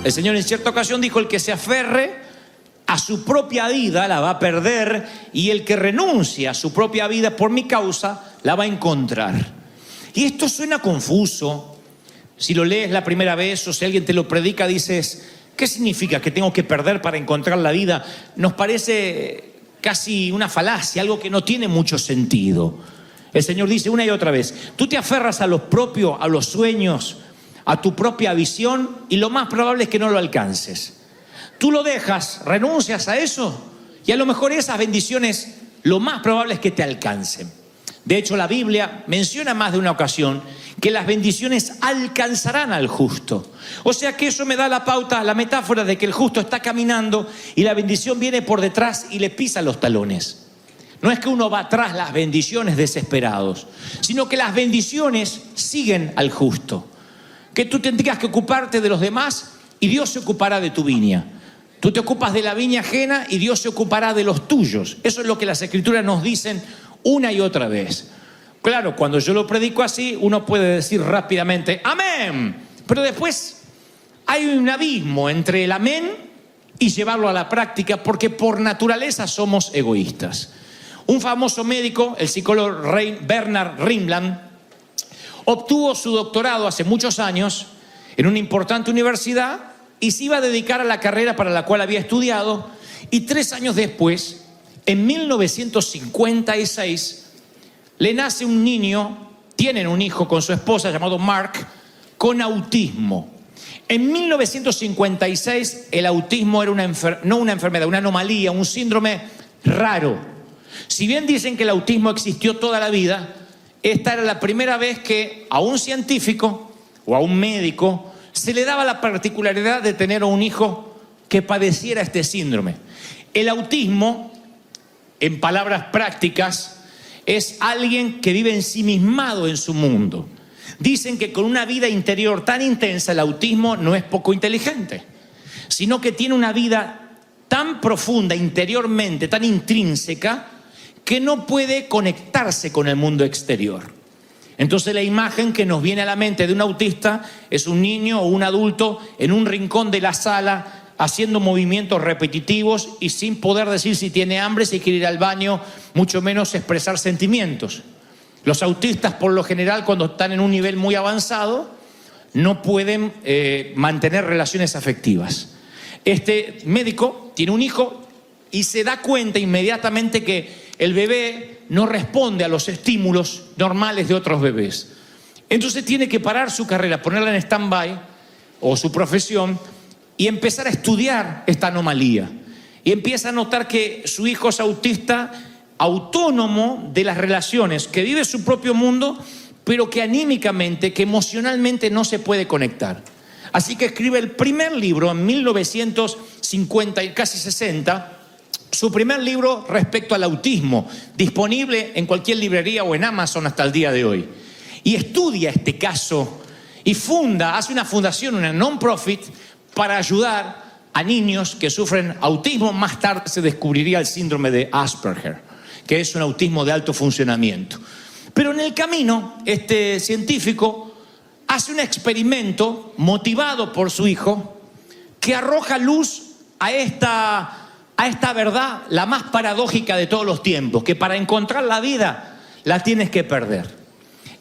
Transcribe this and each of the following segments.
El Señor en cierta ocasión dijo: el que se aferre a su propia vida la va a perder, y el que renuncia a su propia vida por mi causa la va a encontrar. Y esto suena confuso. Si lo lees la primera vez o si alguien te lo predica, dices: ¿qué significa que tengo que perder para encontrar la vida? Nos parece casi una falacia, algo que no tiene mucho sentido. El Señor dice una y otra vez: tú te aferras a lo propio, a los sueños, a tu propia visión, y lo más probable es que no lo alcances. Tú lo dejas, renuncias a eso, y a lo mejor esas bendiciones lo más probable es que te alcancen. De hecho, la Biblia menciona más de una ocasión que las bendiciones alcanzarán al justo. O sea que eso me da la pauta, la metáfora de que el justo está caminando y la bendición viene por detrás y le pisa los talones. No es que uno va tras las bendiciones desesperados, sino que las bendiciones siguen al justo. Que tú tendrías que ocuparte de los demás y Dios se ocupará de tu viña. Tú te ocupas de la viña ajena y Dios se ocupará de los tuyos. Eso es lo que las Escrituras nos dicen una y otra vez. Claro, cuando yo lo predico así, uno puede decir rápidamente amén, pero después hay un abismo entre el amén y llevarlo a la práctica, porque por naturaleza somos egoístas. Un famoso médico, el psicólogo Bernard Rimland, obtuvo su doctorado hace muchos años en una importante universidad y se iba a dedicar a la carrera para la cual había estudiado, y 3 años después, en 1956, le nace un niño, tienen un hijo con su esposa llamado Mark, con autismo. En 1956 el autismo era no una enfermedad, una anomalía, un síndrome raro. Si bien dicen que el autismo existió toda la vida, esta era la primera vez que a un científico o a un médico se le daba la particularidad de tener a un hijo que padeciera este síndrome. El autismo, en palabras prácticas, es alguien que vive ensimismado en su mundo. Dicen que con una vida interior tan intensa, el autismo no es poco inteligente, sino que tiene una vida tan profunda interiormente, tan intrínseca, que no puede conectarse con el mundo exterior. Entonces la imagen que nos viene a la mente de un autista es un niño o un adulto en un rincón de la sala haciendo movimientos repetitivos y sin poder decir si tiene hambre, si quiere ir al baño, mucho menos expresar sentimientos. Los autistas, por lo general, cuando están en un nivel muy avanzado, no pueden mantener relaciones afectivas. Este médico tiene un hijo y se da cuenta inmediatamente que el bebé no responde a los estímulos normales de otros bebés. Entonces tiene que parar su carrera, ponerla en stand-by, o su profesión, y empezar a estudiar esta anomalía. Y empieza a notar que su hijo es autista, autónomo de las relaciones, que vive su propio mundo, pero que anímicamente, que emocionalmente no se puede conectar. Así que escribe el primer libro en 1950 y casi 60, su primer libro respecto al autismo, disponible en cualquier librería o en Amazon hasta el día de hoy. Y estudia este caso y hace una fundación, una non-profit, para ayudar a niños que sufren autismo. Más tarde se descubriría el síndrome de Asperger, que es un autismo de alto funcionamiento. Pero en el camino, este científico hace un experimento motivado por su hijo que arroja luz a esta verdad, la más paradójica de todos los tiempos, que para encontrar la vida la tienes que perder.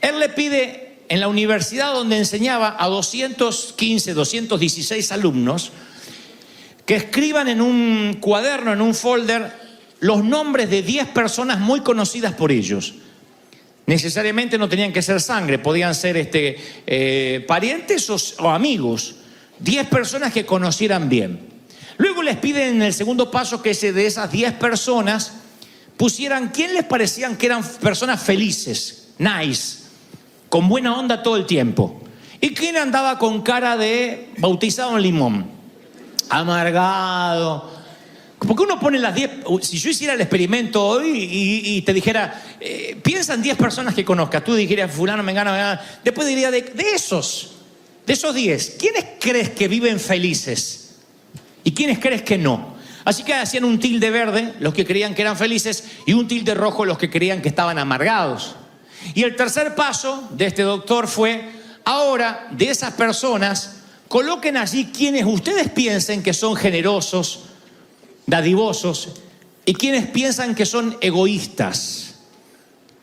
Él le pide en la universidad donde enseñaba a 215, 216 alumnos que escriban en un cuaderno, en un folder, los nombres de 10 personas muy conocidas por ellos. Necesariamente no tenían que ser sangre, podían ser parientes o amigos. 10 personas que conocieran bien. Luego les piden en el segundo paso que de esas 10 personas pusieran quién les parecían que eran personas felices, nice, con buena onda todo el tiempo, y quién andaba con cara de bautizado en limón, amargado. Porque uno pone las 10, si yo hiciera el experimento hoy y te dijera, piensa en 10 personas que conozcas, tú dijeras fulano, mengano, después diría de esos 10, ¿quiénes crees que viven felices? ¿Y quiénes crees que no? Así que hacían un tilde verde los que creían que eran felices y un tilde rojo los que creían que estaban amargados. Y el tercer paso de este doctor fue, ahora de esas personas Coloquen allí quienes ustedes piensen que son generosos, dadivosos, y quienes piensan que son egoístas.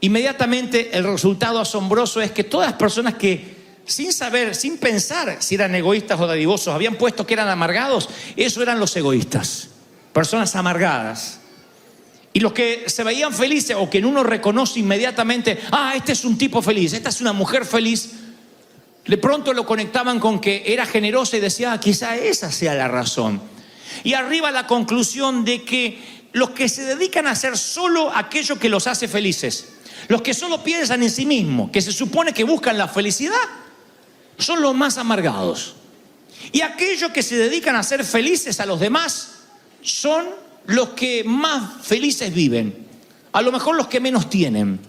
Inmediatamente el resultado asombroso es que todas las personas que sin saber, sin pensar si eran egoístas o dadivosos, habían puesto que eran amargados, eso eran los egoístas, personas amargadas. Y los que se veían felices o que en uno reconoce inmediatamente, este es un tipo feliz, esta es una mujer feliz, de pronto lo conectaban con que era generosa y decía, quizá esa sea la razón. Y arriba la conclusión de que los que se dedican a hacer solo aquello que los hace felices, los que solo piensan en sí mismos, que se supone que buscan la felicidad, son los más amargados. Y aquellos que se dedican a hacer felices a los demás son los que más felices viven, a lo mejor los que menos tienen.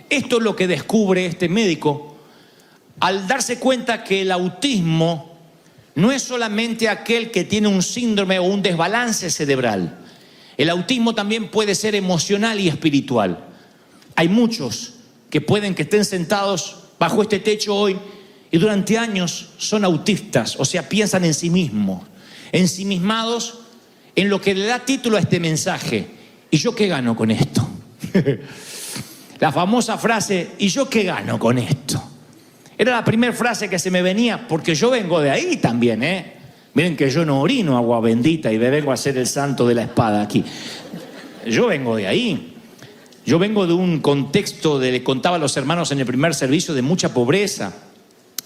Esto es lo que descubre este médico al darse cuenta que el autismo no es solamente aquel que tiene un síndrome o un desbalance cerebral. El autismo también puede ser emocional y espiritual. Hay muchos que pueden que estén sentados bajo este techo hoy y durante años son autistas, o sea, piensan en sí mismos, ensimismados en lo que le da título a este mensaje. ¿Y yo qué gano con esto? La famosa frase, ¿y yo qué gano con esto? Era la primera frase que se me venía, porque yo vengo de ahí también, ¿eh? Miren que yo no orino agua bendita y me vengo a hacer el santo de la espada aquí. Yo vengo de ahí. Yo vengo de un contexto, le contaba a los hermanos en el primer servicio, de mucha pobreza,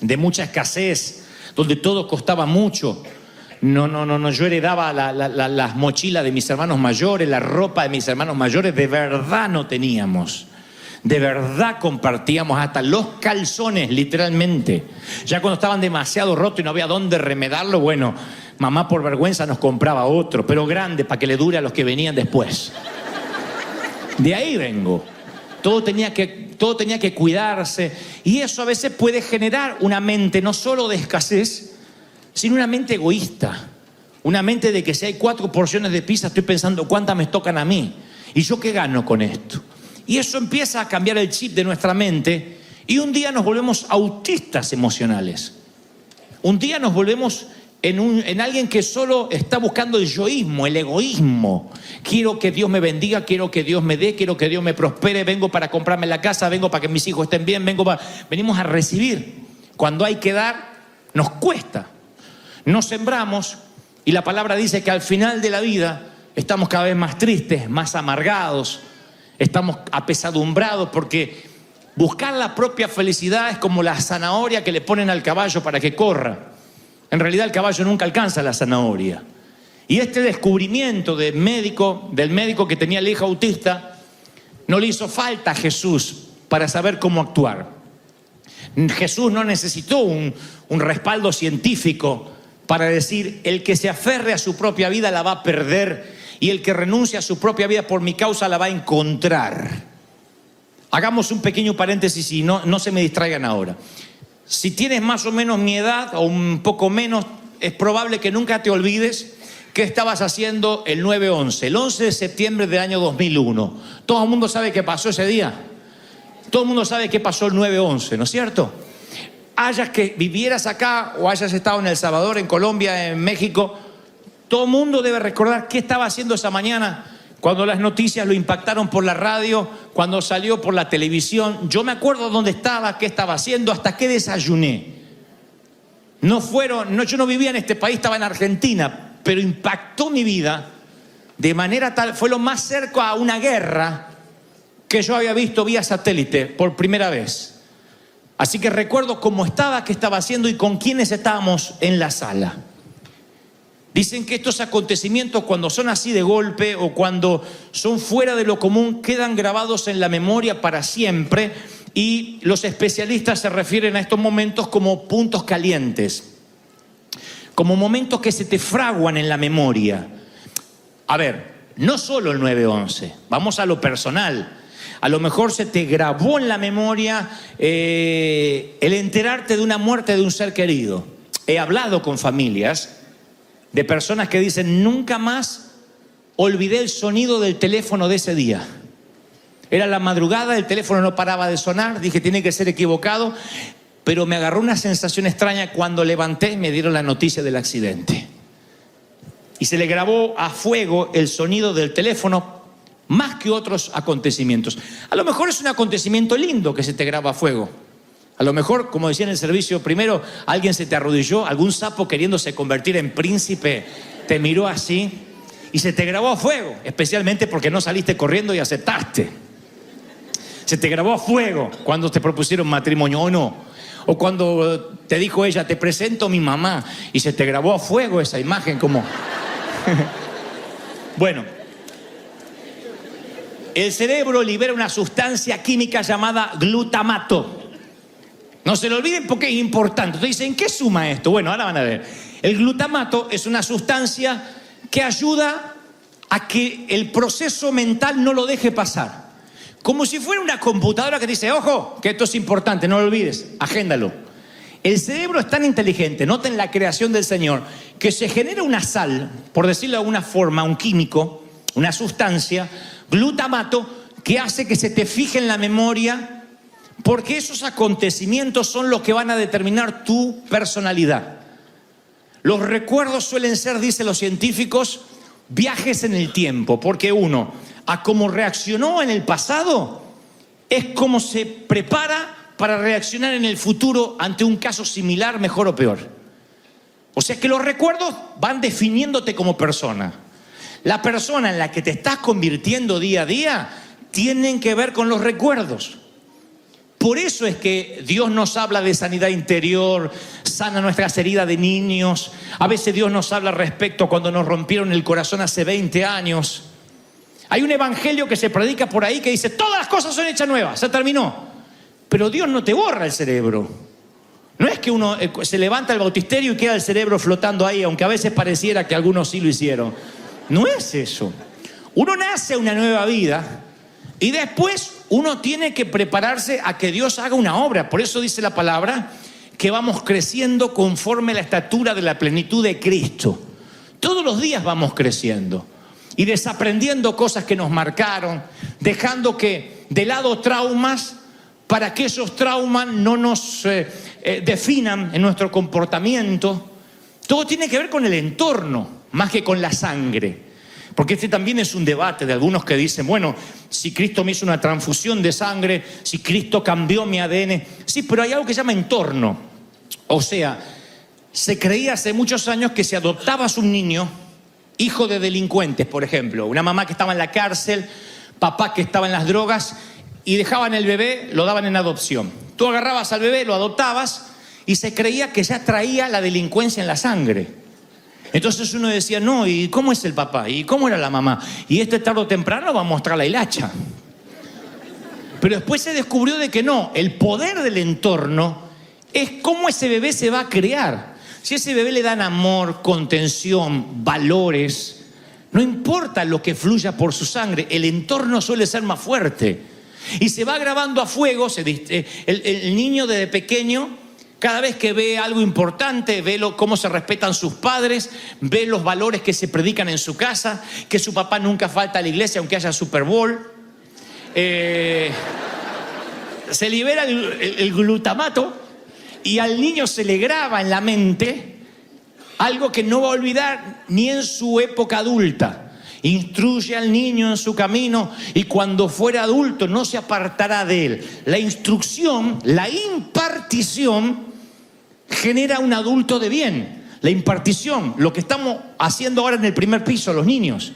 de mucha escasez, donde todo costaba mucho. Yo heredaba las mochilas de mis hermanos mayores, la ropa de mis hermanos mayores, de verdad no teníamos. De verdad compartíamos hasta los calzones, literalmente. Ya cuando estaban demasiado rotos y no había dónde remedarlo, bueno, mamá por vergüenza nos compraba otro, pero grande, para que le dure a los que venían después. De ahí vengo. Todo tenía que cuidarse. Y eso a veces puede generar una mente no solo de escasez, sino una mente egoísta. Una mente de que si hay 4 porciones de pizza, estoy pensando cuántas me tocan a mí. ¿Y yo qué gano con esto? Y eso empieza a cambiar el chip de nuestra mente y un día nos volvemos autistas emocionales. Un día nos volvemos en alguien que solo está buscando el yoísmo, el egoísmo. Quiero que Dios me bendiga, quiero que Dios me dé, quiero que Dios me prospere, vengo para comprarme la casa, vengo para que mis hijos estén bien, venimos a recibir. Cuando hay que dar, nos cuesta. Nos sembramos y la palabra dice que al final de la vida estamos cada vez más tristes, más amargados. Estamos apesadumbrados porque buscar la propia felicidad es como la zanahoria que le ponen al caballo para que corra. En realidad el caballo nunca alcanza la zanahoria. Y este descubrimiento del médico que tenía el hijo autista, no le hizo falta a Jesús para saber cómo actuar. Jesús no necesitó un respaldo científico para decir, el que se aferre a su propia vida la va a perder. Y el que renuncia a su propia vida por mi causa la va a encontrar. Hagamos un pequeño paréntesis y no se me distraigan ahora. Si tienes más o menos mi edad o un poco menos, es probable que nunca te olvides qué estabas haciendo el 9/11, el 11 de septiembre del año 2001. Todo el mundo sabe qué pasó ese día. Todo el mundo sabe qué pasó el 9/11, ¿no es cierto? Hayas que vivieras acá o hayas estado en El Salvador, en Colombia, en México, todo el mundo debe recordar qué estaba haciendo esa mañana cuando las noticias lo impactaron por la radio, cuando salió por la televisión. Yo me acuerdo dónde estaba, qué estaba haciendo, hasta qué desayuné. Yo no vivía en este país, estaba en Argentina, pero impactó mi vida de manera tal, fue lo más cerca a una guerra que yo había visto vía satélite por primera vez. Así que recuerdo cómo estaba, qué estaba haciendo y con quiénes estábamos en la sala. Dicen que estos acontecimientos, cuando son así de golpe o cuando son fuera de lo común, quedan grabados en la memoria para siempre, y los especialistas se refieren a estos momentos como puntos calientes, como momentos que se te fraguan en la memoria. A ver, no solo el 9/11, vamos a lo personal. A lo mejor se te grabó en la memoria el enterarte de una muerte de un ser querido. He hablado con familias de personas que dicen, nunca más olvidé el sonido del teléfono de ese día. Era la madrugada, el teléfono no paraba de sonar, dije, tiene que ser equivocado. pero me agarró una sensación extraña cuando levanté y me dieron la noticia del accidente. Y se le grabó a fuego el sonido del teléfono más que otros acontecimientos. A lo mejor es un acontecimiento lindo que se te graba a fuego. A lo mejor, como decía en el servicio primero, alguien se te arrodilló, algún sapo queriéndose convertir en príncipe te miró así y se te grabó a fuego, especialmente porque no saliste corriendo y aceptaste. Se te grabó a fuego cuando te propusieron matrimonio, ¿o no? O cuando te dijo ella, te presento a mi mamá, y se te grabó a fuego esa imagen como... Bueno, el cerebro libera una sustancia química llamada glutamato. No se lo olviden porque es importante. Entonces dicen, ¿qué suma esto? Bueno, ahora van a ver. El glutamato es una sustancia que ayuda a que el proceso mental no lo deje pasar. Como si fuera una computadora que dice, ojo, que esto es importante, no lo olvides, agéndalo. El cerebro es tan inteligente, noten la creación del Señor, que se genera una sal, por decirlo de alguna forma, un químico, una sustancia, glutamato, que hace que se te fije en la memoria, porque esos acontecimientos son los que van a determinar tu personalidad. Los recuerdos suelen ser, dicen los científicos, viajes en el tiempo, porque uno, a cómo reaccionó en el pasado, es como se prepara para reaccionar en el futuro ante un caso similar, mejor o peor. O sea que los recuerdos van definiéndote como persona. La persona en la que te estás convirtiendo día a día tienen que ver con los recuerdos. Por eso es que Dios nos habla de sanidad interior, sana nuestras heridas de niños. A veces Dios nos habla respecto a cuando nos rompieron el corazón hace 20 años. Hay un evangelio que se predica por ahí que dice, todas las cosas son hechas nuevas, se terminó. Pero Dios no te borra el cerebro. No es que uno se levanta el bautisterio y queda el cerebro flotando ahí, aunque a veces pareciera que algunos sí lo hicieron. No es eso. Uno nace a una nueva vida y después uno tiene que prepararse a que Dios haga una obra. Por eso dice la palabra que vamos creciendo conforme a la estatura de la plenitud de Cristo. Todos los días vamos creciendo y desaprendiendo cosas que nos marcaron, dejando que de lado traumas para que esos traumas no nos definan en nuestro comportamiento. Todo tiene que ver con el entorno, más que con la sangre. Porque este también es un debate de algunos que dicen, bueno, si Cristo me hizo una transfusión de sangre, si Cristo cambió mi ADN. Sí, pero hay algo que se llama entorno. O sea, se creía hace muchos años que si adoptabas un niño, hijo de delincuentes, por ejemplo, una mamá que estaba en la cárcel, papá que estaba en las drogas, y dejaban el bebé, lo daban en adopción. Tú agarrabas al bebé, lo adoptabas, y se creía que ya traía la delincuencia en la sangre. Entonces uno decía, no, ¿y cómo es el papá? ¿Y cómo era la mamá? Y este tarde o temprano va a mostrar la hilacha. Pero después se descubrió de que no, el poder del entorno es cómo ese bebé se va a crear. Si a ese bebé le dan amor, contención, valores, no importa lo que fluya por su sangre, el entorno suele ser más fuerte. Y se va grabando a fuego, el niño desde pequeño, cada vez que ve algo importante, ve cómo se respetan sus padres, ve los valores que se predican en su casa, que su papá nunca falta a la iglesia aunque haya Super Bowl. Se libera el glutamato y al niño se le graba en la mente algo que no va a olvidar ni en su época adulta. Instruye al niño en su camino y cuando fuera adulto no se apartará de él. La instrucción, la impartición genera un adulto de bien. La impartición, lo que estamos haciendo ahora en el primer piso, los niños,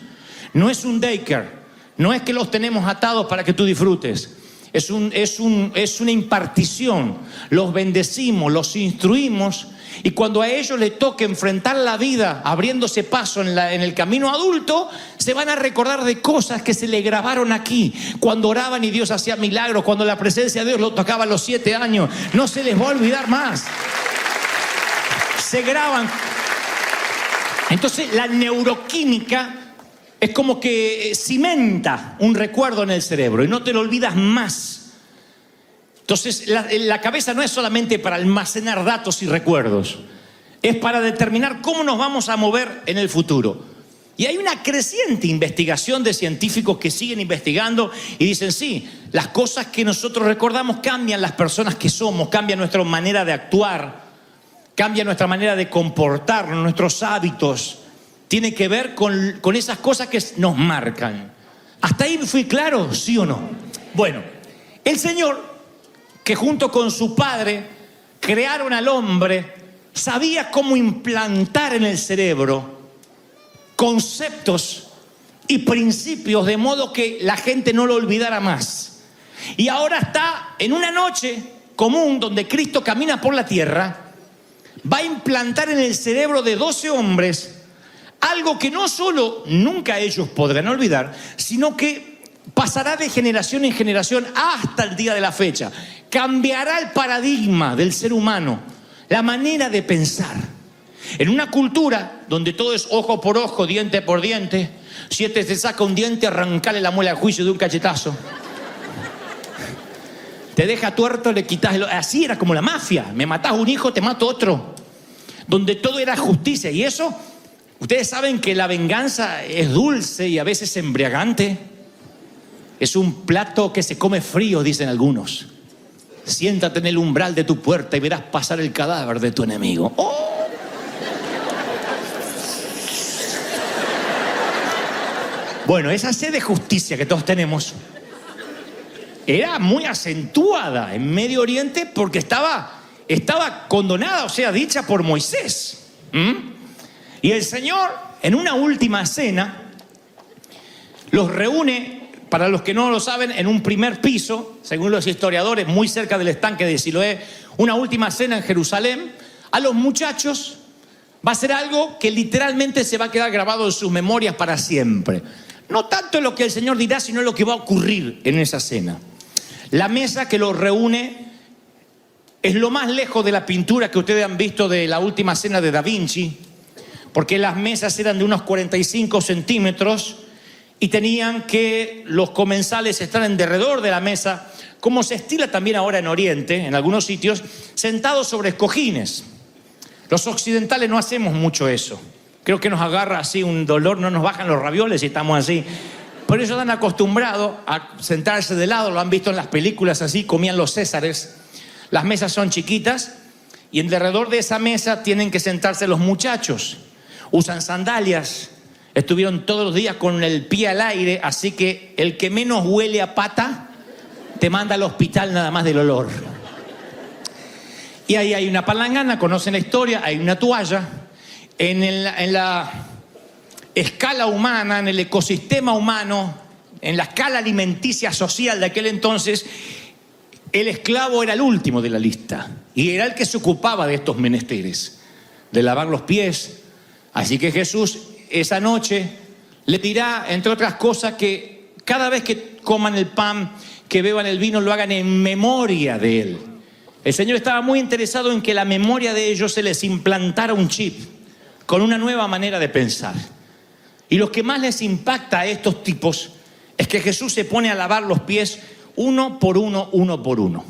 no es un daycare, no es que los tenemos atados para que tú disfrutes. Es una impartición. Los bendecimos, los instruimos y cuando a ellos les toque enfrentar la vida abriéndose paso en el camino adulto, se van a recordar de cosas que se le grabaron aquí, cuando oraban y Dios hacía milagros, cuando la presencia de Dios lo tocaba a los 7 años. No se les va a olvidar más. Se graban. Entonces la neuroquímica es como que cimenta un recuerdo en el cerebro y no te lo olvidas más. Entonces la cabeza no es solamente para almacenar datos y recuerdos, es para determinar cómo nos vamos a mover en el futuro. Y hay una creciente investigación de científicos que siguen investigando y dicen, sí, las cosas que nosotros recordamos cambian las personas que somos, cambian nuestra manera de actuar, cambia nuestra manera de comportarnos, nuestros hábitos. Tiene que ver con esas cosas que nos marcan. ¿Hasta ahí fui claro, sí o no? Bueno, el Señor, que junto con su Padre crearon al hombre, sabía cómo implantar en el cerebro conceptos y principios de modo que la gente no lo olvidara más. Y ahora está en una noche común donde Cristo camina por la tierra, va a implantar en el cerebro de 12 hombres algo que no solo nunca ellos podrán olvidar, sino que pasará de generación en generación hasta el día de la fecha. Cambiará el paradigma del ser humano, la manera de pensar. En una cultura donde todo es ojo por ojo, diente por diente, si este te saca un diente, arrancale la muela al juicio de un cachetazo. Te deja tuerto, le quitas el... Así era como la mafia. Me matás un hijo, te mato otro. Donde todo era justicia. Y eso, ustedes saben que la venganza es dulce y a veces embriagante. Es un plato que se come frío, dicen algunos. Siéntate en el umbral de tu puerta y verás pasar el cadáver de tu enemigo. ¡Oh! Bueno, esa sed de justicia que todos tenemos era muy acentuada en Medio Oriente porque estaba condonada, o sea, dicha por Moisés. Y el Señor, en una última cena, los reúne, para los que no lo saben, en un primer piso, según los historiadores, muy cerca del estanque de Siloé, una última cena en Jerusalén. A los muchachos va a ser algo que literalmente se va a quedar grabado en sus memorias para siempre. No tanto lo que el Señor dirá, sino lo que va a ocurrir en esa cena. La mesa que los reúne es lo más lejos de la pintura que ustedes han visto de la última cena de Da Vinci, porque las mesas eran de unos 45 centímetros y tenían que los comensales estar en derredor de la mesa, como se estila también ahora en Oriente, en algunos sitios, sentados sobre cojines. Los occidentales no hacemos mucho eso. Creo que nos agarra así un dolor, no nos bajan los ravioles y estamos así. Por eso están acostumbrados a sentarse de lado, lo han visto en las películas así, comían los césares. Las mesas son chiquitas y en derredor de esa mesa tienen que sentarse los muchachos. Usan sandalias, estuvieron todos los días con el pie al aire, así que el que menos huele a pata te manda al hospital nada más del olor. Y ahí hay una palangana, conocen la historia, hay una toalla. En la escala humana, en el ecosistema humano, en la escala alimenticia social de aquel entonces, el esclavo era el último de la lista y era el que se ocupaba de estos menesteres, de lavar los pies. Así que Jesús esa noche le dirá, entre otras cosas, que cada vez que coman el pan, que beban el vino, lo hagan en memoria de Él. El Señor estaba muy interesado en que la memoria de ellos se les implantara un chip con una nueva manera de pensar. Y lo que más les impacta a estos tipos es que Jesús se pone a lavar los pies uno por uno, uno por uno.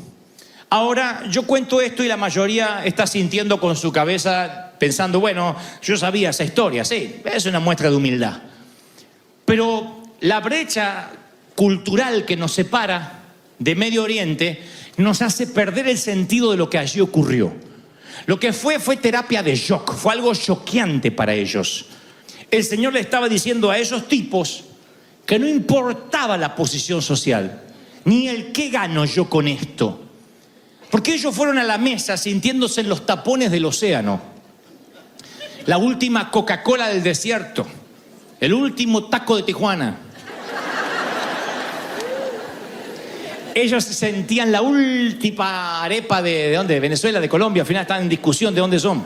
Ahora, yo cuento esto y la mayoría está sintiendo con su cabeza, pensando, bueno, yo sabía esa historia, sí, es una muestra de humildad. Pero la brecha cultural que nos separa de Medio Oriente nos hace perder el sentido de lo que allí ocurrió. Lo que fue terapia de shock, fue algo choqueante para ellos. El Señor le estaba diciendo a esos tipos que no importaba la posición social, ni el qué gano yo con esto. Porque ellos fueron a la mesa sintiéndose en los tapones del océano. La última Coca-Cola del desierto, el último taco de Tijuana. Ellos sentían la última arepa ¿de dónde? De Venezuela, de Colombia. Al final están en discusión de dónde son.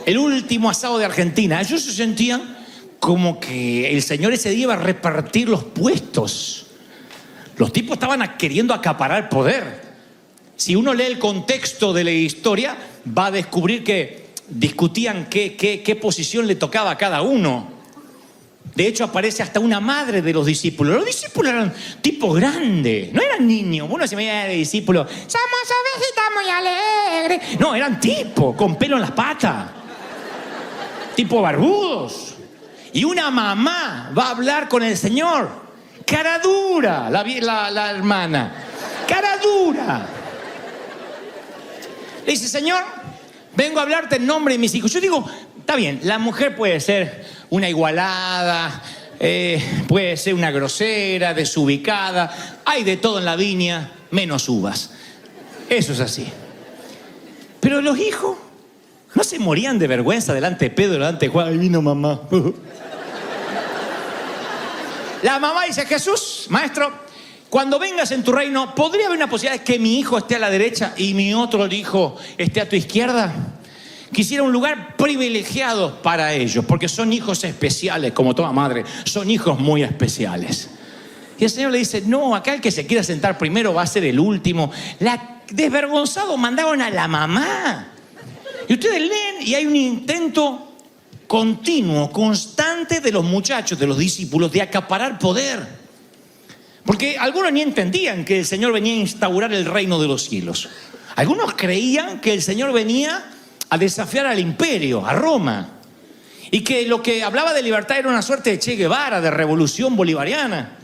El último asado de Argentina. Ellos se sentían como que el Señor ese día iba a repartir los puestos. Los tipos estaban queriendo acaparar poder. Si uno lee el contexto de la historia, va a descubrir que discutían qué posición le tocaba a cada uno. De hecho, aparece hasta una madre de los discípulos. Los discípulos eran tipos grandes, no eran niños. Uno se veía de discípulos, somos ovejitas muy alegres. No, eran tipos con pelo en las patas, tipos barbudos. Y una mamá va a hablar con el Señor. Cara dura, la hermana. Cara dura. Le dice, Señor, vengo a hablarte en nombre de mis hijos. Yo digo, está bien, la mujer puede ser una igualada, puede ser una grosera, desubicada. Hay de todo en la viña, menos uvas. Eso es así. Pero los hijos no se morían de vergüenza delante de Pedro, delante de Juan. Ahí vino mamá. La mamá dice, Jesús, maestro, cuando vengas en tu reino, ¿podría haber una posibilidad de que mi hijo esté a la derecha y mi otro hijo esté a tu izquierda? Quisiera un lugar privilegiado para ellos, porque son hijos especiales, como toda madre, son hijos muy especiales. Y el Señor le dice, no, acá el que se quiera sentar primero va a ser el último. Desvergonzado mandaron a la mamá. Y ustedes leen y hay un intento continuo, constante de los muchachos, de los discípulos, de acaparar poder. Porque algunos ni entendían que el Señor venía a instaurar el reino de los cielos. Algunos creían que el Señor venía a desafiar al imperio, a Roma. Y que lo que hablaba de libertad era una suerte de Che Guevara, de revolución bolivariana.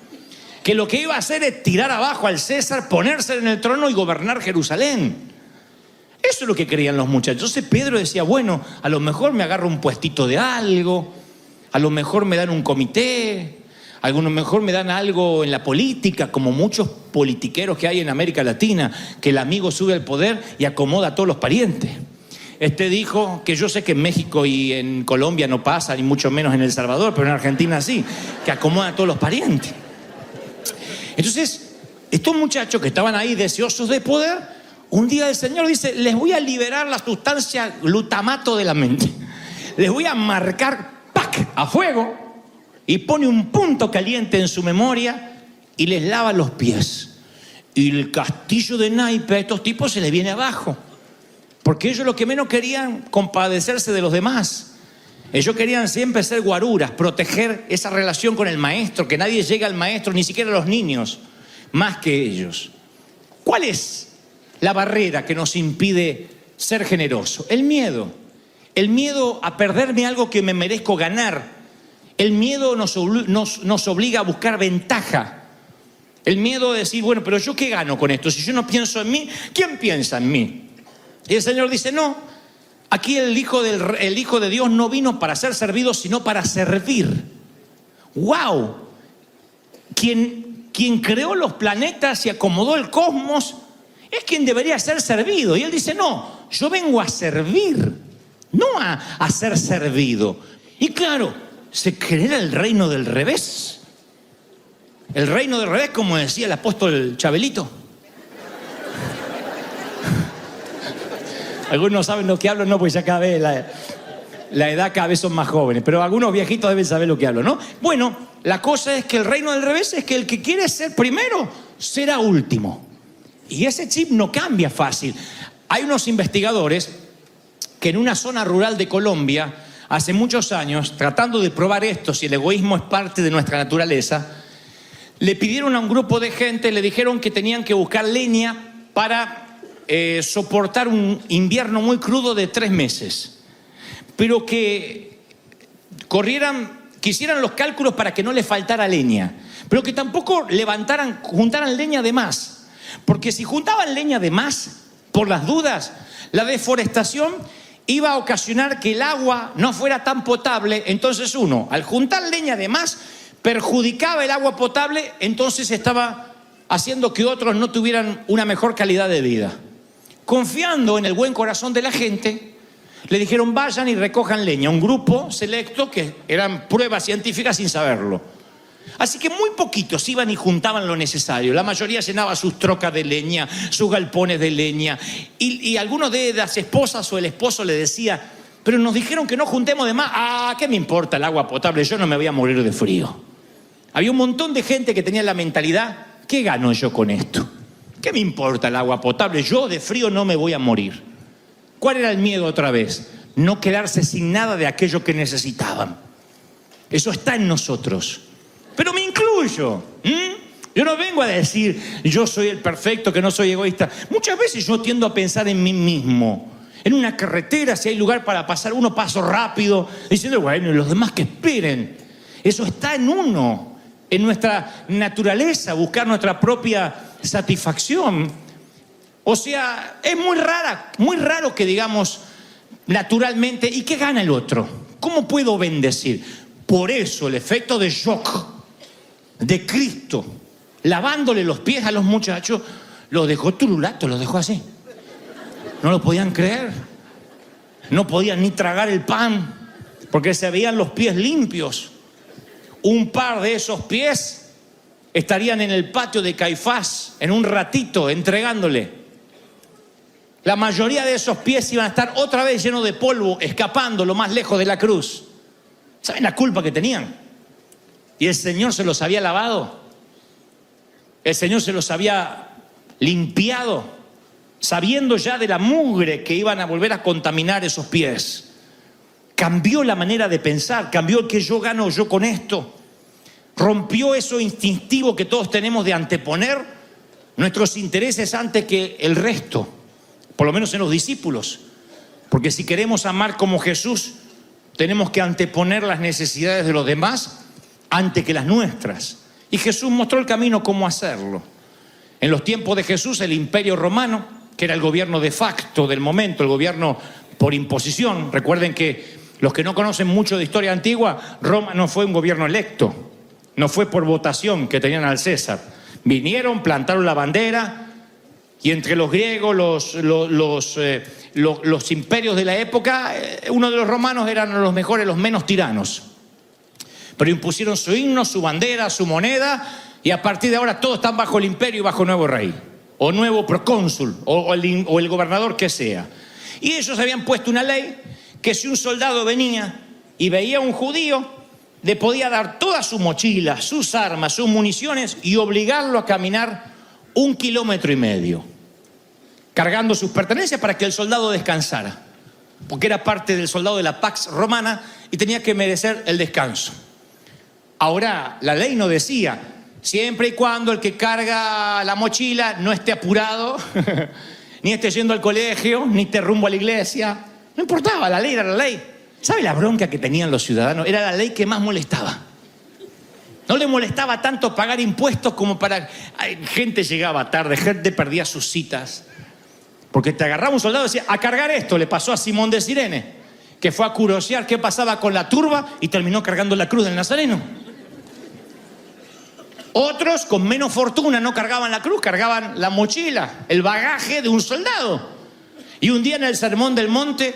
Que lo que iba a hacer es tirar abajo al César, ponerse en el trono y gobernar Jerusalén. Eso es lo que creían los muchachos. Entonces Pedro decía, bueno, a lo mejor me agarro un puestito de algo, a lo mejor me dan un comité, a lo mejor me dan algo en la política, como muchos politiqueros que hay en América Latina, que el amigo sube al poder y acomoda a todos los parientes. Este dijo que yo sé que en México y en Colombia no pasa, ni mucho menos en El Salvador, pero en Argentina sí, que acomoda a todos los parientes. Entonces, estos muchachos que estaban ahí deseosos de poder, un día el Señor dice, les voy a liberar la sustancia glutamato de la mente. Les voy a marcar, ¡pac!, a fuego, y pone un punto caliente en su memoria y les lava los pies. Y el castillo de naipes a estos tipos se les viene abajo. Porque ellos lo que menos querían, compadecerse de los demás. Ellos querían siempre ser guaruras, proteger esa relación con el maestro, que nadie llegue al maestro, ni siquiera los niños, más que ellos. ¿Cuál es la barrera que nos impide ser generoso? El miedo. El miedo a perderme algo que me merezco ganar. El miedo nos obliga a buscar ventaja. El miedo de decir, bueno, pero ¿yo qué gano con esto? Si yo no pienso en mí, ¿quién piensa en mí? Y el Señor dice, no, aquí el Hijo de Dios no vino para ser servido, sino para servir. ¡Wow! Quien creó los planetas y acomodó el cosmos es quien debería ser servido. Y Él dice, no, yo vengo a servir, no a ser servido. Y claro, se genera el reino del revés. El reino del revés, como decía el apóstol Chabelito. Algunos saben lo que hablo, no, pues ya cada vez la edad cada vez son más jóvenes, pero algunos viejitos deben saber lo que hablo, ¿no? Bueno, la cosa es que el reino del revés es que el que quiere ser primero será último. Y ese chip no cambia fácil. Hay unos investigadores que en una zona rural de Colombia, hace muchos años, tratando de probar esto, si el egoísmo es parte de nuestra naturaleza, le pidieron a un grupo de gente, le dijeron que tenían que buscar leña para soportar un invierno muy crudo de 3 meses, pero que quisieran los cálculos para que no les faltara leña, pero que tampoco juntaran leña de más, porque si juntaban leña de más, por las dudas, la deforestación iba a ocasionar que el agua no fuera tan potable. Entonces uno, al juntar leña de más, perjudicaba el agua potable, entonces estaba haciendo que otros no tuvieran una mejor calidad de vida. Confiando en el buen corazón de la gente, le dijeron vayan y recojan leña. Un grupo selecto que eran pruebas científicas sin saberlo. Así que muy poquitos iban y juntaban lo necesario. La mayoría llenaba sus trocas de leña, sus galpones de leña. Y algunos de las esposas o el esposo le decía, pero nos dijeron que no juntemos de más. Ah, ¿qué me importa el agua potable? Yo no me voy a morir de frío. Había un montón de gente que tenía la mentalidad, ¿qué gano yo con esto? ¿Qué me importa el agua potable? Yo de frío no me voy a morir. ¿Cuál era el miedo otra vez? No quedarse sin nada de aquello que necesitaban. Eso está en nosotros. Pero me incluyo. Yo no vengo a decir, yo soy el perfecto, que no soy egoísta. Muchas veces yo tiendo a pensar en mí mismo. En una carretera, si hay lugar para pasar, uno paso rápido, diciendo, bueno, y los demás que esperen. Eso está en uno, en nuestra naturaleza, buscar nuestra propia satisfacción. O sea, es muy raro que digamos naturalmente, ¿y qué gana el otro? ¿Cómo puedo bendecir? Por eso el efecto de shock de Cristo, lavándole los pies a los muchachos, los dejó turulatos, los dejó así. No lo podían creer. No podían ni tragar el pan, porque se veían los pies limpios. Un par de esos pies estarían en el patio de Caifás en un ratito entregándole. La mayoría de esos pies iban a estar otra vez llenos de polvo, escapando lo más lejos de la cruz. ¿Saben la culpa que tenían? Y el Señor se los había lavado. El Señor se los había limpiado, sabiendo ya de la mugre que iban a volver a contaminar esos pies. Cambió la manera de pensar, cambió el que yo gano yo con esto. Rompió eso instintivo que todos tenemos de anteponer nuestros intereses antes que el resto, por lo menos en los discípulos. Porque si queremos amar como Jesús, tenemos que anteponer las necesidades de los demás antes que las nuestras. Y Jesús mostró el camino cómo hacerlo. En los tiempos de Jesús, el Imperio Romano, que era el gobierno de facto del momento, el gobierno por imposición. Recuerden que los que no conocen mucho de historia antigua, Roma no fue un gobierno electo, no fue por votación que tenían al César. Vinieron, plantaron la bandera, y entre los griegos, los imperios de la época, uno de los romanos eran los mejores, los menos tiranos. Pero impusieron su himno, su bandera, su moneda, y a partir de ahora todos están bajo el imperio y bajo nuevo rey, o nuevo procónsul, o el gobernador que sea. Y ellos habían puesto una ley que si un soldado venía y veía a un judío, le podía dar toda su mochila, sus armas, sus municiones y obligarlo a caminar 1,5 kilómetros, cargando sus pertenencias para que el soldado descansara, porque era parte del soldado de la Pax Romana y tenía que merecer el descanso. Ahora, la ley no decía, siempre y cuando el que carga la mochila no esté apurado, ni esté yendo al colegio, ni esté rumbo a la iglesia. No importaba, la ley era la ley. ¿Sabe la bronca que tenían los ciudadanos? Era la ley que más molestaba. No le molestaba tanto pagar impuestos como para... Gente llegaba tarde, gente perdía sus citas. Porque te agarraba un soldado y decía, a cargar esto. Le pasó a Simón de Cirene, que fue a curiosear qué pasaba con la turba y terminó cargando la cruz del Nazareno. Otros con menos fortuna no cargaban la cruz, cargaban la mochila, el bagaje de un soldado. Y un día en el Sermón del Monte,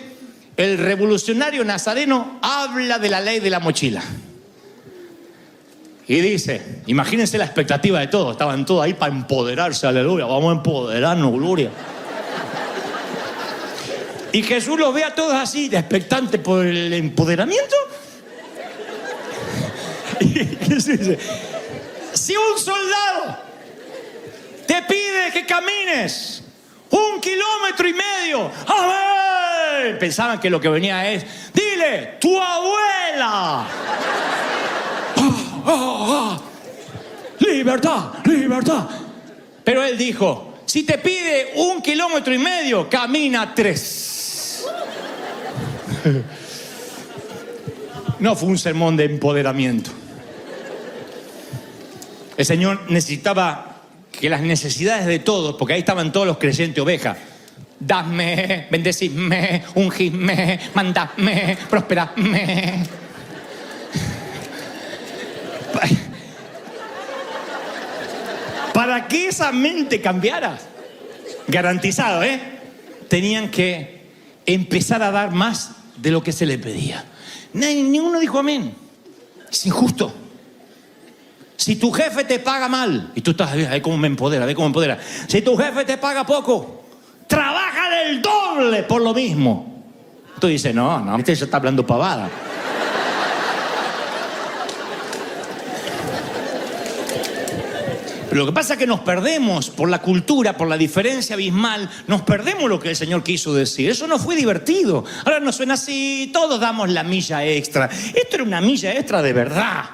el revolucionario nazareno habla de la ley de la mochila. Y dice, imagínense la expectativa de todos, estaban todos ahí para empoderarse, aleluya, vamos a empoderarnos, gloria. Y Jesús los ve a todos así, de expectante por el empoderamiento. Y Jesús dice, si un soldado te pide que camines 1,5 kilómetros, ¡amén! Pensaban que lo que venía es, dile, tu abuela. Libertad, libertad. Pero él dijo, si te pide 1,5 kilómetros, camina 3. No fue un sermón de empoderamiento. El Señor necesitaba que las necesidades de todos, porque ahí estaban todos los creyentes ovejas, dadme, bendecidme, ungidme, mandadme, prosperadme. Para que esa mente cambiara, garantizado, tenían que empezar a dar más de lo que se le pedía. Ninguno dijo amén. Es injusto. Si tu jefe te paga mal, y tú estás, a ver cómo me empodera, ve cómo me empodera. Si tu jefe te paga poco, trabaja el doble por lo mismo. Tú dices, no, este ya está hablando pavada. Pero lo que pasa es que nos perdemos por la cultura, por la diferencia abismal, nos perdemos lo que el Señor quiso decir. Eso no fue divertido. Ahora nos suena así, todos damos la milla extra. Esto era una milla extra de verdad.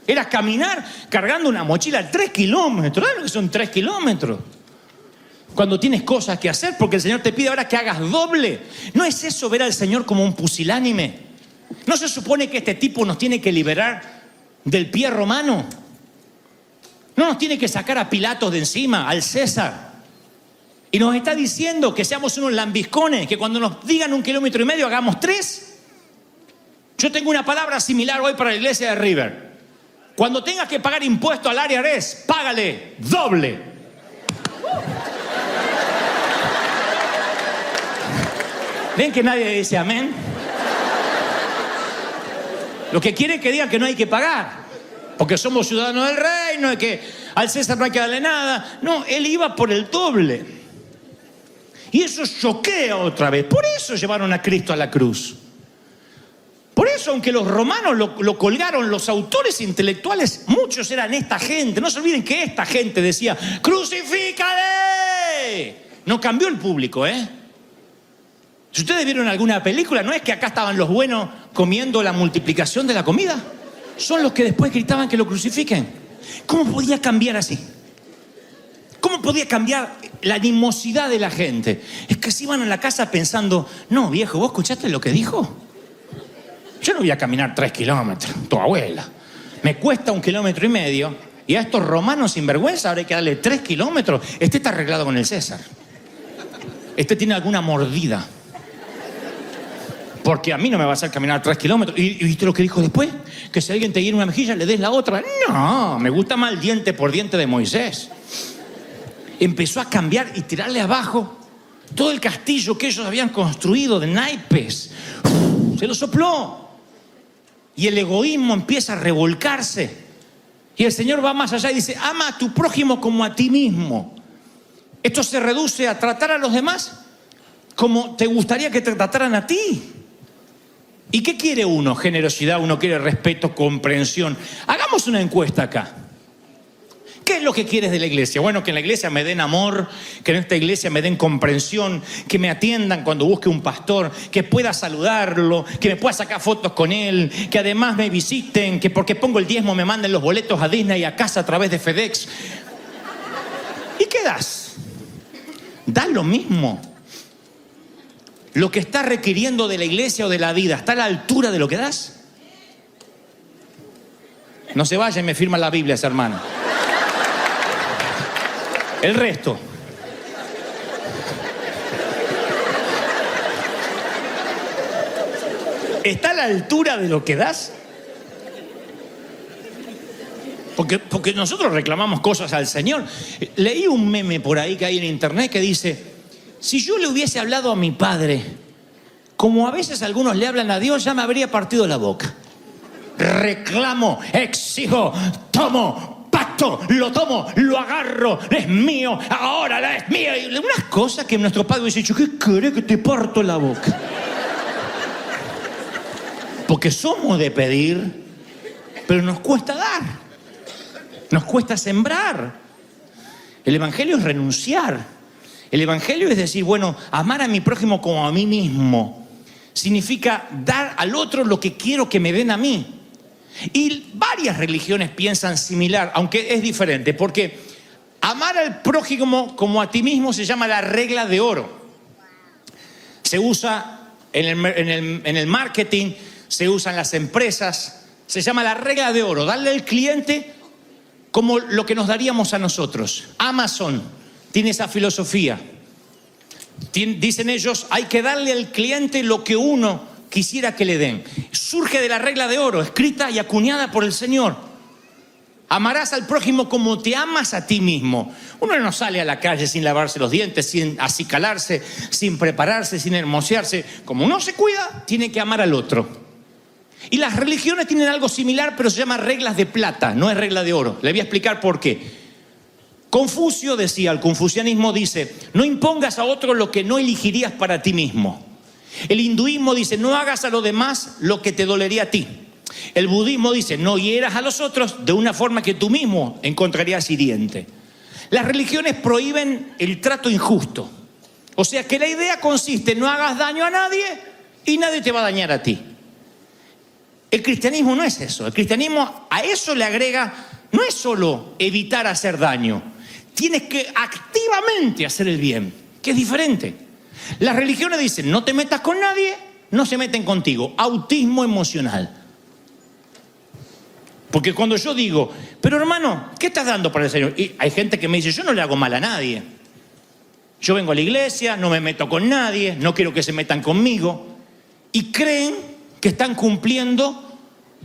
Era caminar cargando una mochila 3 kilómetros. ¿Sabes lo que son 3 kilómetros? Cuando tienes cosas que hacer, porque el Señor te pide ahora que hagas doble. ¿No es eso ver al Señor como un pusilánime? ¿No se supone que este tipo nos tiene que liberar del pie romano. No nos tiene que sacar a Pilatos de encima, al César. Y nos está diciendo que seamos unos lambiscones, que cuando nos digan 1,5 kilómetros hagamos 3. Yo tengo una palabra similar hoy para la iglesia de River. Cuando tengas que pagar impuesto al IRS, págale doble. ¿Ven que nadie dice amén? Lo que quiere es que digan que no hay que pagar, porque somos ciudadanos del reino, y que al César no hay que darle nada. No, él iba por el doble. Y eso choquea otra vez. Por eso llevaron a Cristo a la cruz. Por eso, aunque los romanos lo colgaron, los autores intelectuales, muchos eran esta gente. No se olviden que esta gente decía, ¡crucifícale! No cambió el público, ¿eh? Si ustedes vieron alguna película, no es que acá estaban los buenos comiendo la multiplicación de la comida. Son los que después gritaban que lo crucifiquen. ¿Cómo podía cambiar así? ¿Cómo podía cambiar la animosidad de la gente? Es que se iban a la casa pensando, no, viejo, ¿vos escuchaste lo que dijo? Yo no voy a caminar 3 kilómetros, tu abuela. Me cuesta 1,5 kilómetros. Y a estos romanos sinvergüenza ahora hay que darle 3 kilómetros. Este está arreglado con el César. Este tiene alguna mordida. Porque a mí no me va a hacer caminar 3 kilómetros. ¿Y viste lo que dijo después? Que si alguien te hiere una mejilla, le des la otra. No, me gusta más el diente por diente de Moisés. Empezó a cambiar y tirarle abajo todo el castillo que ellos habían construido de naipes. Se lo sopló. Y el egoísmo empieza a revolcarse. Y el Señor va más allá y dice, ama a tu prójimo como a ti mismo. Esto se reduce a tratar a los demás como te gustaría que te trataran a ti. ¿Y qué quiere uno? Generosidad, uno quiere respeto, comprensión. Hagamos una encuesta acá. ¿Qué es lo que quieres de la iglesia? Bueno, que en la iglesia me den amor, que en esta iglesia me den comprensión, que me atiendan cuando busque un pastor, que pueda saludarlo, que me pueda sacar fotos con él, que además me visiten, que porque pongo el diezmo me manden los boletos a Disney y a casa a través de FedEx. ¿Y qué das? Das lo mismo. Lo que está requiriendo de la iglesia o de la vida, ¿está a la altura de lo que das? No se vaya y me firma la Biblia ese hermano. El resto. ¿Está a la altura de lo que das? Porque nosotros reclamamos cosas al Señor. Leí un meme por ahí que hay en internet que dice, si yo le hubiese hablado a mi padre, como a veces algunos le hablan a Dios, ya me habría partido la boca. Reclamo, exijo, tomo, pacto, lo tomo, lo agarro, es mío, ahora es mío. Y unas cosas que nuestro padre hubiese dicho, ¿qué querés que te parto la boca? Porque somos de pedir, pero nos cuesta dar. Nos cuesta sembrar. El evangelio es renunciar. El evangelio es decir, bueno, amar a mi prójimo como a mí mismo. Significa dar al otro lo que quiero que me den a mí. Y varias religiones piensan similar, aunque es diferente, porque amar al prójimo como a ti mismo se llama la regla de oro. Se usa en el marketing, se usa en las empresas, se llama la regla de oro. Darle al cliente como lo que nos daríamos a nosotros. Amazon tiene esa filosofía. Dicen ellos, hay que darle al cliente lo que uno quisiera que le den. Surge de la regla de oro, escrita y acuñada por el Señor. Amarás al prójimo como te amas a ti mismo. Uno no sale a la calle sin lavarse los dientes, sin acicalarse, sin prepararse, sin hermosearse. Como uno se cuida, tiene que amar al otro. Y las religiones tienen algo similar, pero se llama reglas de plata, no es regla de oro. Le voy a explicar por qué. Confucio decía, el confucianismo dice, no impongas a otro lo que no elegirías para ti mismo. El hinduismo dice, no hagas a los demás lo que te dolería a ti. El budismo dice, no hieras a los otros de una forma que tú mismo encontrarías hiriente. Las religiones prohíben el trato injusto. O sea que la idea consiste en no hagas daño a nadie y nadie te va a dañar a ti. El cristianismo no es eso. El cristianismo a eso le agrega, no es solo evitar hacer daño. Tienes que activamente hacer el bien, que es diferente. Las religiones dicen, no te metas con nadie, no se meten contigo. Autismo emocional. Porque cuando yo digo, pero hermano, ¿qué estás dando para el Señor? Y hay gente que me dice, yo no le hago mal a nadie. Yo vengo a la iglesia, no me meto con nadie, no quiero que se metan conmigo. Y creen que están cumpliendo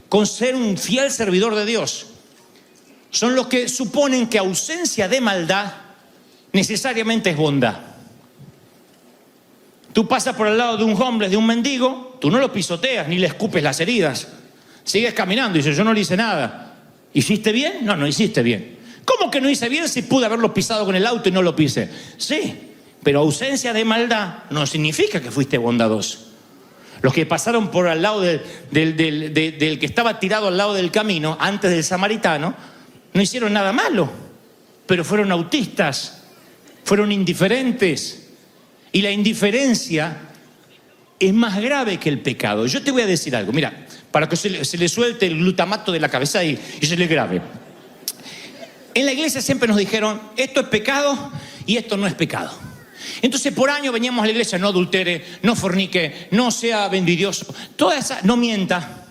con ser un fiel servidor de Dios. Son los que suponen que ausencia de maldad necesariamente es bondad. Tú pasas por el lado de un homeless, de un mendigo, tú no lo pisoteas ni le escupes las heridas. Sigues caminando y dices, yo no le hice nada. ¿Hiciste bien? No, no hiciste bien. ¿Cómo que no hice bien si pude haberlo pisado con el auto y no lo pisé? Sí, pero ausencia de maldad no significa que fuiste bondadoso. Los que pasaron por al lado del que estaba tirado al lado del camino, antes del samaritano, no hicieron nada malo, pero fueron autistas, fueron indiferentes. Y la indiferencia es más grave que el pecado. Yo te voy a decir algo, mira, para que se le suelte el glutamato de la cabeza y se le grabe. En la iglesia siempre nos dijeron, esto es pecado y esto no es pecado. Entonces por años veníamos a la iglesia, no adultere, no fornique, no sea envidioso, toda esa, no mienta.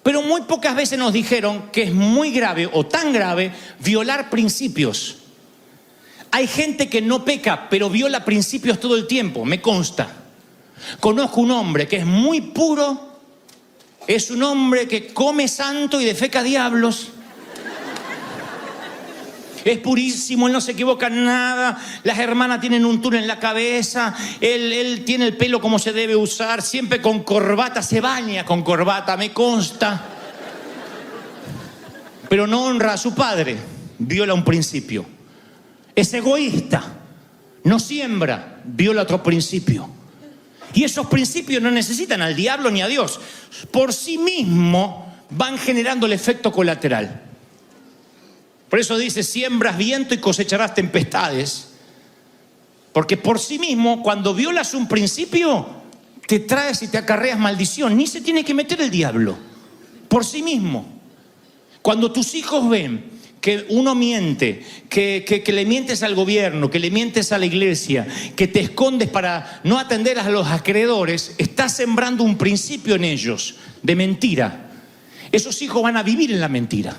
Pero muy pocas veces nos dijeron que es muy grave o tan grave violar principios. Hay gente que no peca, pero viola principios todo el tiempo, me consta. Conozco un hombre que es muy puro, es un hombre que come santo y defeca diablos. Es purísimo, él no se equivoca en nada, las hermanas tienen un tul en la cabeza, él tiene el pelo como se debe usar, siempre con corbata, se baña con corbata, me consta. Pero no honra a su padre, viola un principio. Es egoísta, no siembra, viola otro principio. Y esos principios no necesitan al diablo ni a Dios. Por sí mismo van generando el efecto colateral. Por eso dice, siembras viento y cosecharás tempestades. Porque por sí mismo, cuando violas un principio, te traes y te acarreas maldición. Ni se tiene que meter el diablo. Por sí mismo. Cuando tus hijos ven que uno miente, que le mientes al gobierno, que le mientes a la iglesia, que te escondes para no atender a los acreedores, estás sembrando un principio en ellos de mentira. Esos hijos van a vivir en la mentira.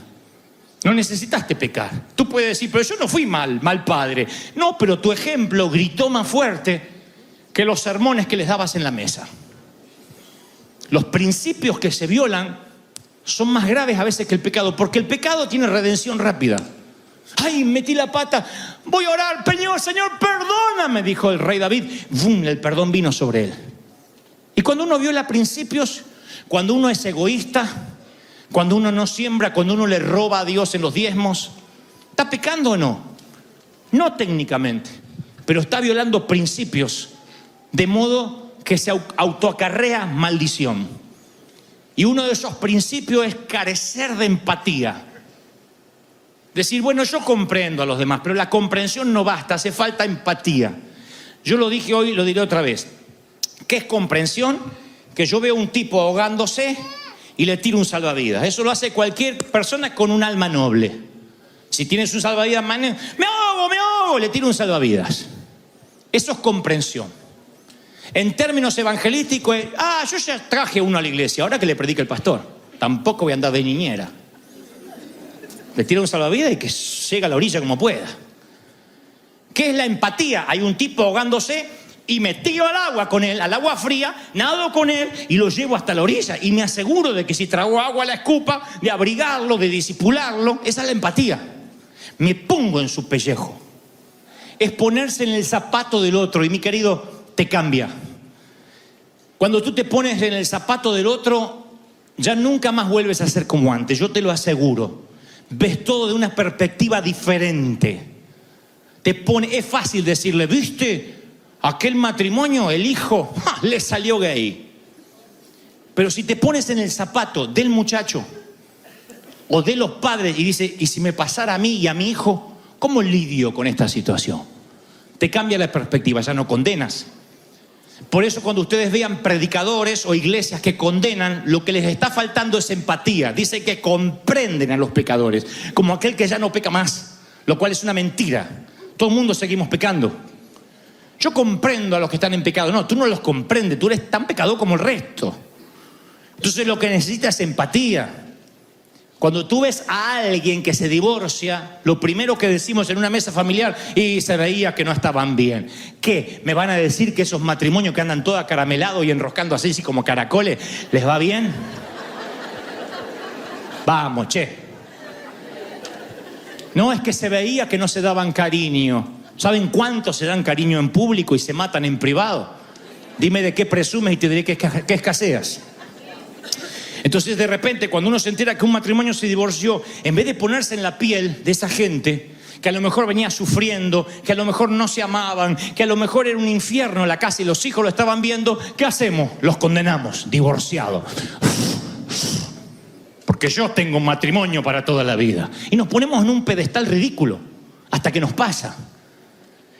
No necesitaste pecar. Tú puedes decir, pero yo no fui mal padre. No, pero tu ejemplo gritó más fuerte que los sermones que les dabas en la mesa. Los principios que se violan son más graves a veces que el pecado, porque el pecado tiene redención rápida. Ay, metí la pata, voy a orar, Señor, perdóname, dijo el rey David. ¡Bum! El perdón vino sobre él. Y cuando uno viola principios, cuando uno es egoísta, cuando uno no siembra, cuando uno le roba a Dios en los diezmos, ¿está pecando o no? No técnicamente, pero está violando principios, de modo que se autoacarrea maldición. Y uno de esos principios es carecer de empatía. Decir, bueno, yo comprendo a los demás, pero la comprensión no basta, hace falta empatía. Yo lo dije hoy, lo diré otra vez. ¿Qué es comprensión? Que yo veo un tipo ahogándose y le tiro un salvavidas. Eso lo hace cualquier persona con un alma noble. Si tienes un salvavidas, me ahogo, le tiro un salvavidas. Eso es comprensión. En términos evangelísticos, yo ya traje uno a la iglesia, ahora que le predica el pastor. Tampoco voy a andar de niñera. Le tiro un salvavidas y que llegue a la orilla como pueda. ¿Qué es la empatía? Hay un tipo ahogándose y me tiro al agua con él, al agua fría, nado con él y lo llevo hasta la orilla. Y me aseguro de que si trago agua la escupa, de abrigarlo, de disipularlo. Esa es la empatía. Me pongo en su pellejo. Es ponerse en el zapato del otro. Y mi querido, te cambia. Cuando tú te pones en el zapato del otro, ya nunca más vuelves a ser como antes, yo te lo aseguro. Ves todo de una perspectiva diferente. Es fácil decirle, ¿viste? Aquel matrimonio, el hijo, le salió gay. Pero si te pones en el zapato del muchacho o de los padres y dices, ¿y si me pasara a mí y a mi hijo? ¿Cómo lidio con esta situación? Te cambia la perspectiva, ya no condenas. Por eso cuando ustedes vean predicadores o iglesias que condenan, lo que les está faltando es empatía. Dice que comprenden a los pecadores, como aquel que ya no peca más, lo cual es una mentira. Todo el mundo seguimos pecando. Yo comprendo a los que están en pecado. No, tú no los comprendes, tú eres tan pecador como el resto. Entonces lo que necesitas es empatía. Cuando tú ves a alguien que se divorcia, lo primero que decimos en una mesa familiar, y se veía que no estaban bien. ¿Qué? ¿Me van a decir que esos matrimonios que andan todos acaramelados y enroscando así como caracoles, les va bien? Vamos, che. No, es que se veía que no se daban cariño. ¿Saben cuánto se dan cariño en público y se matan en privado? Dime de qué presumes y te diré que escaseas. Entonces, de repente, cuando uno se entera que un matrimonio se divorció, en vez de ponerse en la piel de esa gente que a lo mejor venía sufriendo, que a lo mejor no se amaban, que a lo mejor era un infierno la casa y los hijos lo estaban viendo, ¿qué hacemos? Los condenamos, divorciados. Porque yo tengo un matrimonio para toda la vida. Y nos ponemos en un pedestal ridículo hasta que nos pasa.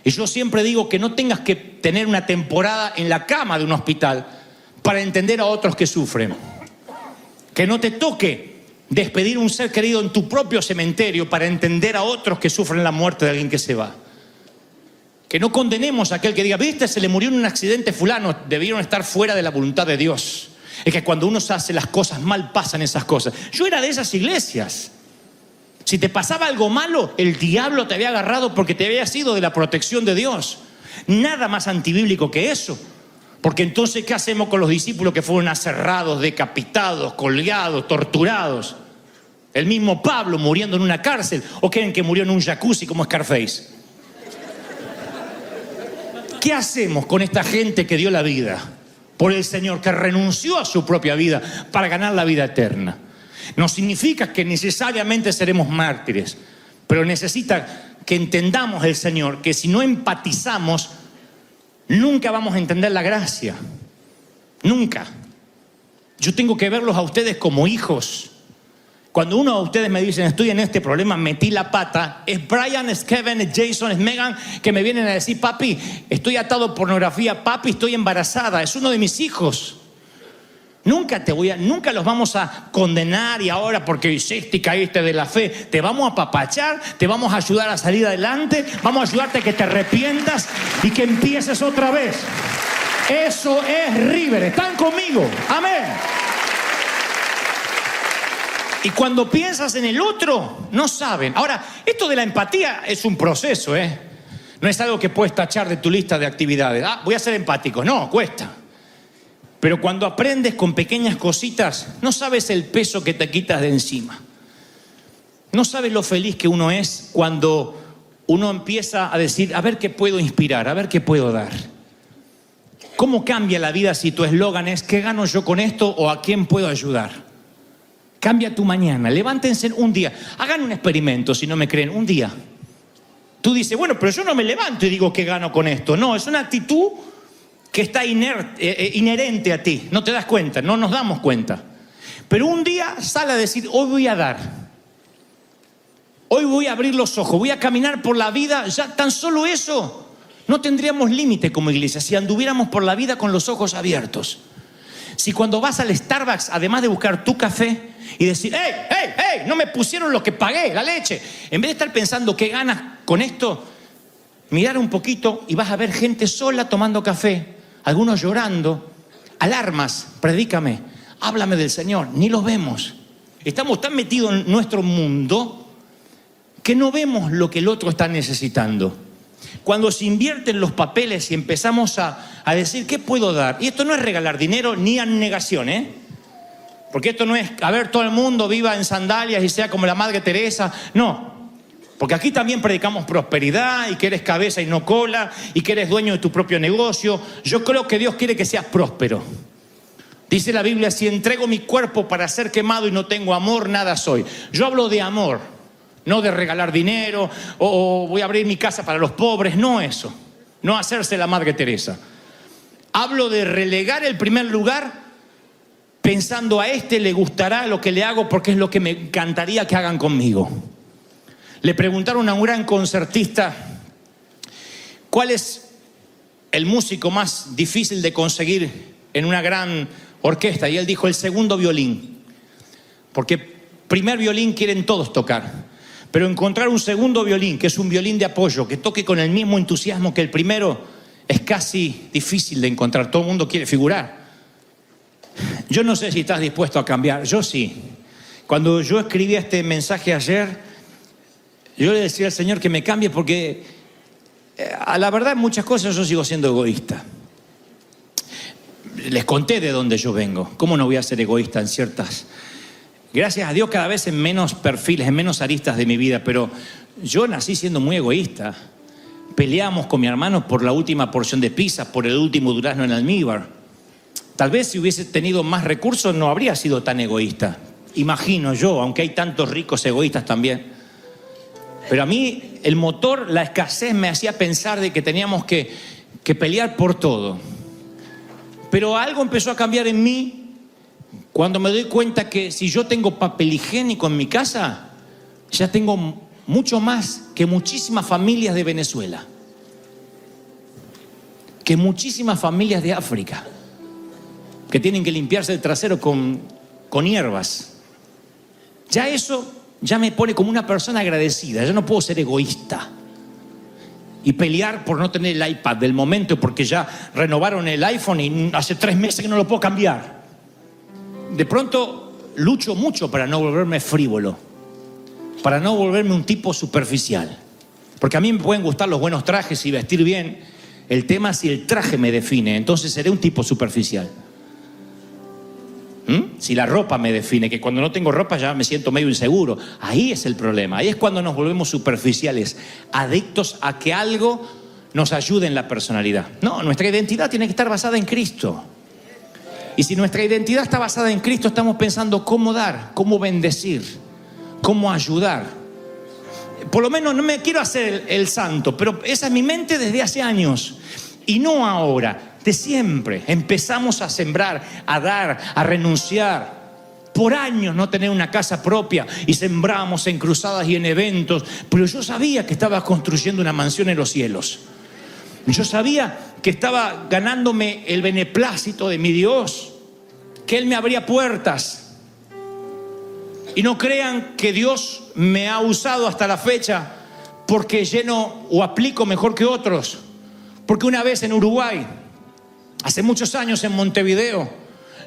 Y yo siempre digo que no tengas que tener una temporada en la cama de un hospital para entender a otros que sufren. Que no te toque despedir un ser querido en tu propio cementerio para entender a otros que sufren la muerte de alguien que se va. Que no condenemos a aquel que diga, viste, se le murió en un accidente fulano, debieron estar fuera de la voluntad de Dios. Es que cuando uno hace las cosas mal, pasan esas cosas. Yo era de esas iglesias. Si te pasaba algo malo, el diablo te había agarrado porque te había sido de la protección de Dios. Nada más antibíblico que eso. Porque entonces, ¿qué hacemos con los discípulos que fueron aserrados, decapitados, colgados, torturados? El mismo Pablo muriendo en una cárcel. ¿O creen que murió en un jacuzzi como Scarface? ¿Qué hacemos con esta gente que dio la vida por el Señor, que renunció a su propia vida para ganar la vida eterna? No significa que necesariamente seremos mártires, pero necesita que entendamos el Señor, que si no empatizamos, nunca vamos a entender la gracia. Nunca. Yo tengo que verlos a ustedes como hijos. Cuando uno de ustedes me dicen, estoy en este problema, metí la pata, es Brian, es Kevin, es Jason, es Megan, que me vienen a decir, papi, estoy atado a pornografía, papi, estoy embarazada, es uno de mis hijos. Nunca los vamos a condenar y ahora porque hiciste y caíste de la fe. Te vamos a apapachar, te vamos a ayudar a salir adelante, vamos a ayudarte a que te arrepientas y que empieces otra vez. Eso es River. ¿Están conmigo? Amén. Y cuando piensas en el otro, no saben. Ahora, esto de la empatía es un proceso, ¿eh? No es algo que puedes tachar de tu lista de actividades. Voy a ser empático. No, cuesta. Pero cuando aprendes con pequeñas cositas, no sabes el peso que te quitas de encima. No sabes lo feliz que uno es cuando uno empieza a decir, a ver qué puedo inspirar, a ver qué puedo dar. ¿Cómo cambia la vida si tu eslogan es, ¿qué gano yo con esto o a quién puedo ayudar? Cambia tu mañana, levántense un día. Hagan un experimento, si no me creen, un día. Tú dices, bueno, pero yo no me levanto y digo, ¿qué gano con esto? No, es una actitud que está inherente a ti. No te das cuenta, no nos damos cuenta. Pero un día sale a decir, hoy voy a dar. Hoy voy a abrir los ojos, voy a caminar por la vida. Ya tan solo eso, no tendríamos límite como iglesia si anduviéramos por la vida con los ojos abiertos. Si cuando vas al Starbucks, además de buscar tu café y decir, ¡hey! No me pusieron lo que pagué, la leche. En vez de estar pensando qué ganas con esto, mirar un poquito y vas a ver gente sola tomando café. Algunos llorando, alarmas, predícame, háblame del Señor, ni los vemos. Estamos tan metidos en nuestro mundo que no vemos lo que el otro está necesitando. Cuando se invierten los papeles y empezamos a decir, ¿qué puedo dar? Y esto no es regalar dinero ni abnegación, ¿eh? Porque esto no es, a ver, todo el mundo viva en sandalias y sea como la Madre Teresa, no. Porque aquí también predicamos prosperidad y que eres cabeza y no cola y que eres dueño de tu propio negocio. Yo creo que Dios quiere que seas próspero. Dice la Biblia, si entrego mi cuerpo para ser quemado y no tengo amor, nada soy. Yo hablo de amor, no de regalar dinero o voy a abrir mi casa para los pobres, no eso. No hacerse la Madre Teresa. Hablo de relegar el primer lugar pensando a este le gustará lo que le hago porque es lo que me encantaría que hagan conmigo. Le preguntaron a un gran concertista cuál es el músico más difícil de conseguir en una gran orquesta y él dijo el segundo violín, porque primer violín quieren todos tocar, pero encontrar un segundo violín, que es un violín de apoyo, que toque con el mismo entusiasmo que el primero, es casi difícil de encontrar. Todo el mundo quiere figurar. Yo no sé si estás dispuesto a cambiar, yo sí. Cuando yo escribía este mensaje ayer, yo le decía al Señor que me cambie porque a la verdad en muchas cosas yo sigo siendo egoísta. Les conté de dónde yo vengo. ¿Cómo no voy a ser egoísta en ciertas? Gracias a Dios cada vez en menos perfiles, en menos aristas de mi vida, pero yo nací siendo muy egoísta. Peleamos con mi hermano por la última porción de pizza, por el último durazno en almíbar. Tal vez si hubiese tenido más recursos no habría sido tan egoísta. Imagino yo, aunque hay tantos ricos egoístas también. Pero a mí el motor, la escasez me hacía pensar de que teníamos que pelear por todo. Pero algo empezó a cambiar en mí cuando me doy cuenta que si yo tengo papel higiénico en mi casa, ya tengo mucho más que muchísimas familias de Venezuela, que muchísimas familias de África, que tienen que limpiarse el trasero con hierbas. Ya eso ya me pone como una persona agradecida. Yo no puedo ser egoísta y pelear por no tener el iPad del momento porque ya renovaron el iPhone y hace 3 meses que no lo puedo cambiar. De pronto lucho mucho para no volverme frívolo, para no volverme un tipo superficial. Porque a mí me pueden gustar los buenos trajes y vestir bien. El tema es si el traje me define, entonces seré un tipo superficial. Si la ropa me define, que cuando no tengo ropa ya me siento medio inseguro. Ahí es el problema, ahí es cuando nos volvemos superficiales, adictos a que algo nos ayude en la personalidad. No, nuestra identidad tiene que estar basada en Cristo. Y si nuestra identidad está basada en Cristo, estamos pensando cómo dar, cómo bendecir, cómo ayudar. Por lo menos no me quiero hacer el santo, pero esa es mi mente desde hace años. Y no ahora, de siempre. Empezamos a sembrar, a dar, a renunciar. Por años no tener una casa propia y sembramos en cruzadas y en eventos. Pero yo sabía que estaba construyendo una mansión en los cielos. Yo sabía que estaba ganándome el beneplácito de mi Dios, que Él me abría puertas. Y no crean que Dios me ha usado hasta la fecha porque lleno o aplico mejor que otros. Porque una vez en Uruguay, hace muchos años en Montevideo,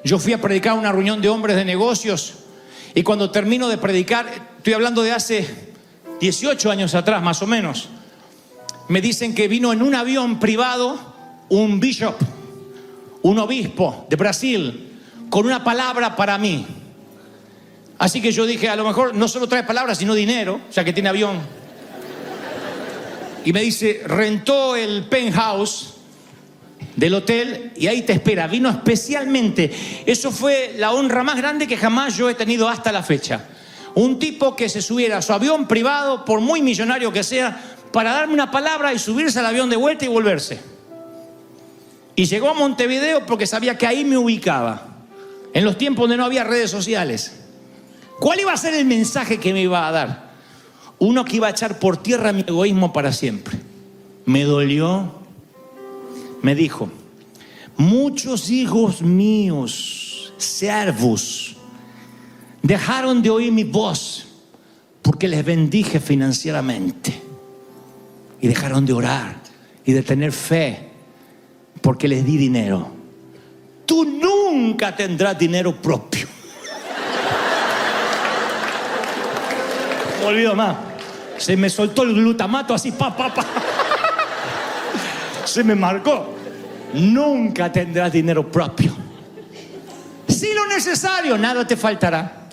yo fui a predicar a una reunión de hombres de negocios y cuando termino de predicar, estoy hablando de hace 18 años atrás más o menos, me dicen que vino en un avión privado un bishop, un obispo de Brasil, con una palabra para mí. Así que yo dije, a lo mejor no solo trae palabras, sino dinero, ya que tiene avión. Y me dice, rentó el penthouse del hotel y ahí te espera. Vino especialmente. Eso fue la honra más grande que jamás yo he tenido hasta la fecha. Un tipo que se subiera a su avión privado, por muy millonario que sea, para darme una palabra y subirse al avión de vuelta y volverse. Y llegó a Montevideo porque sabía que ahí me ubicaba, en los tiempos donde no había redes sociales. ¿Cuál iba a ser el mensaje que me iba a dar? Uno que iba a echar por tierra mi egoísmo para siempre. Me dolió. Me dijo, muchos hijos míos, servos, dejaron de oír mi voz porque les bendije financieramente. Y dejaron de orar y de tener fe porque les di dinero. Tú nunca tendrás dinero propio. No me olvido más. Se me soltó el glutamato así, pa. Se me marcó. Nunca tendrás dinero propio. Si lo necesario, nada te faltará.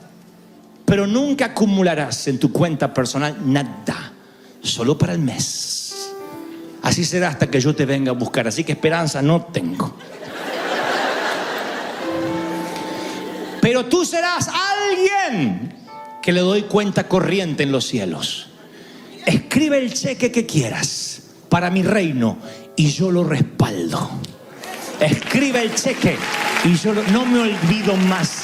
Pero nunca acumularás en tu cuenta personal nada. Solo para el mes. Así será hasta que yo te venga a buscar. Así que esperanza no tengo. Pero tú serás alguien que le doy cuenta corriente en los cielos. Escribe el cheque que quieras para mi reino y yo lo respaldo. Escribe el cheque y yo no me olvido más.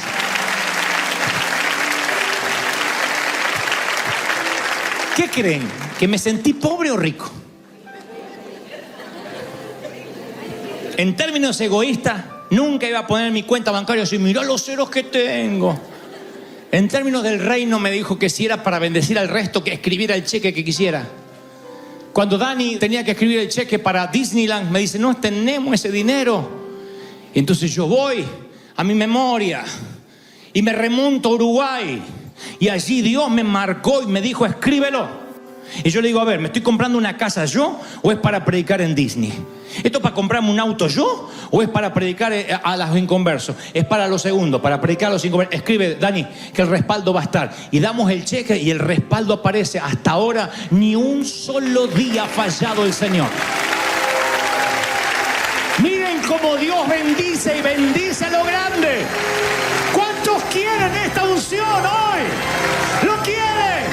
¿Qué creen? ¿Que me sentí pobre o rico? En términos egoístas, nunca iba a poner en mi cuenta bancaria así, mirá los ceros que tengo. En términos del reino me dijo que si era para bendecir al resto, que escribiera el cheque que quisiera. Cuando Dani tenía que escribir el cheque para Disneyland, me dice, no tenemos ese dinero. Y entonces yo voy a mi memoria y me remonto a Uruguay Y allí Dios me marcó y me dijo, escríbelo. Y yo le digo, a ver, ¿me estoy comprando una casa yo o es para predicar en Disney? ¿Esto es para comprarme un auto yo o es para predicar a los inconversos? Es para lo segundo, para predicar a los inconversos. Escribe, Dani, que el respaldo va a estar. Y damos el cheque y el respaldo aparece. Hasta ahora ni un solo día ha fallado el Señor. Miren cómo Dios bendice y bendice a lo grande. ¿Cuántos quieren esta unción hoy? ¿Lo quieren?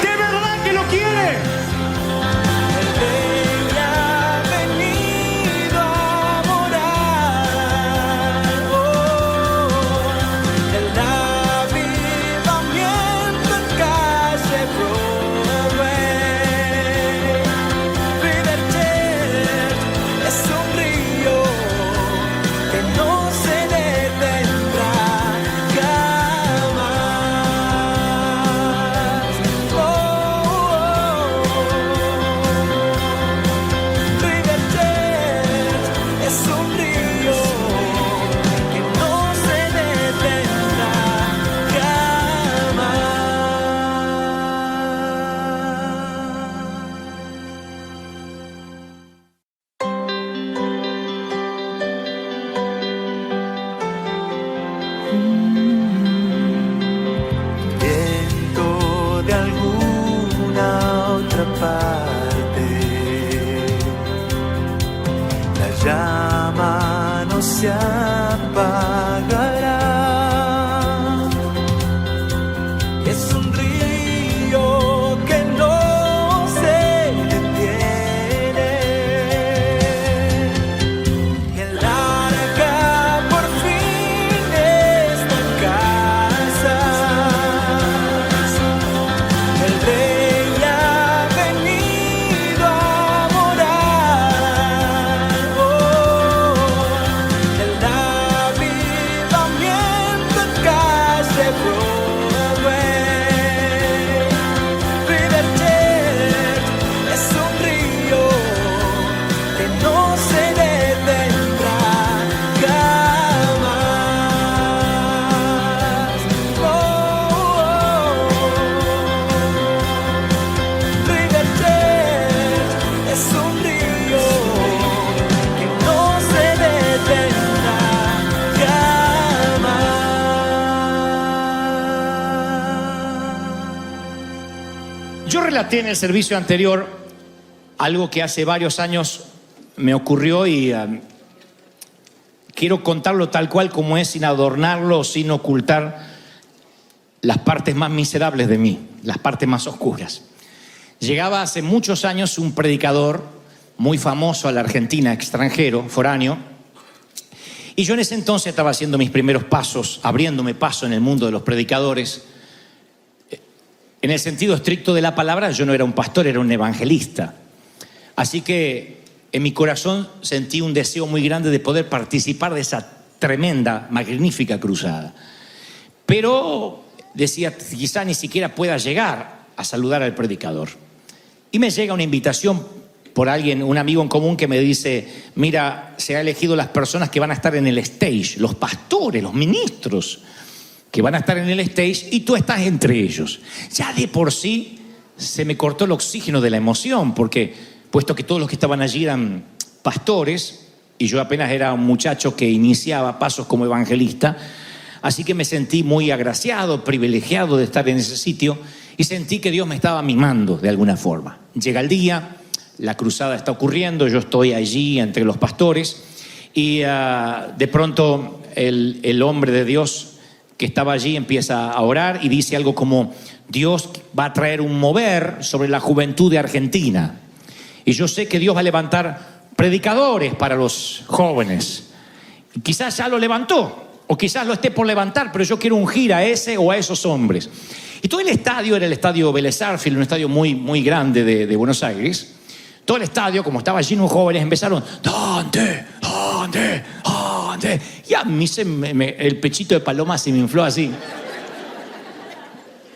¿De verdad que lo quieren? Se apagará. Es un río que no se detiene. El arca por fin está en casa. El rey ha venido a morar. Yo relaté en el servicio anterior algo que hace varios años me ocurrió y quiero contarlo tal cual como es, sin adornarlo, sin ocultar las partes más miserables de mí, las partes más oscuras. Llegaba hace muchos años un predicador muy famoso a la Argentina, extranjero, foráneo, y yo en ese entonces estaba haciendo mis primeros pasos, abriéndome paso en el mundo de los predicadores. En el sentido estricto de la palabra, yo no era un pastor, era un evangelista. Así que en mi corazón sentí un deseo muy grande de poder participar de esa tremenda, magnífica cruzada. Pero decía, quizá ni siquiera pueda llegar a saludar al predicador. Y me llega una invitación por alguien, un amigo en común que me dice, mira, se ha elegido las personas que van a estar en el stage, los pastores, los ministros, que van a estar en el stage y tú estás entre ellos. Ya de por sí se me cortó el oxígeno de la emoción, porque puesto que todos los que estaban allí eran pastores y yo apenas era un muchacho que iniciaba pasos como evangelista, así que me sentí muy agraciado, privilegiado de estar en ese sitio y sentí que Dios me estaba mimando de alguna forma. Llega el día, la cruzada está ocurriendo, yo estoy allí entre los pastores y de pronto el hombre de Dios que estaba allí empieza a orar y dice algo como, Dios va a traer un mover sobre la juventud de Argentina. Y yo sé que Dios va a levantar predicadores para los jóvenes. Y quizás ya lo levantó, o quizás lo esté por levantar, pero yo quiero ungir a ese o a esos hombres. Y todo el estadio era el estadio Vélez Sarsfield, un estadio muy, muy grande de Buenos Aires. Todo el estadio, como estaba lleno de jóvenes, empezaron, ¿dónde? ¿Dónde? ¿Dónde? Y a mí el pechito de paloma se me infló así.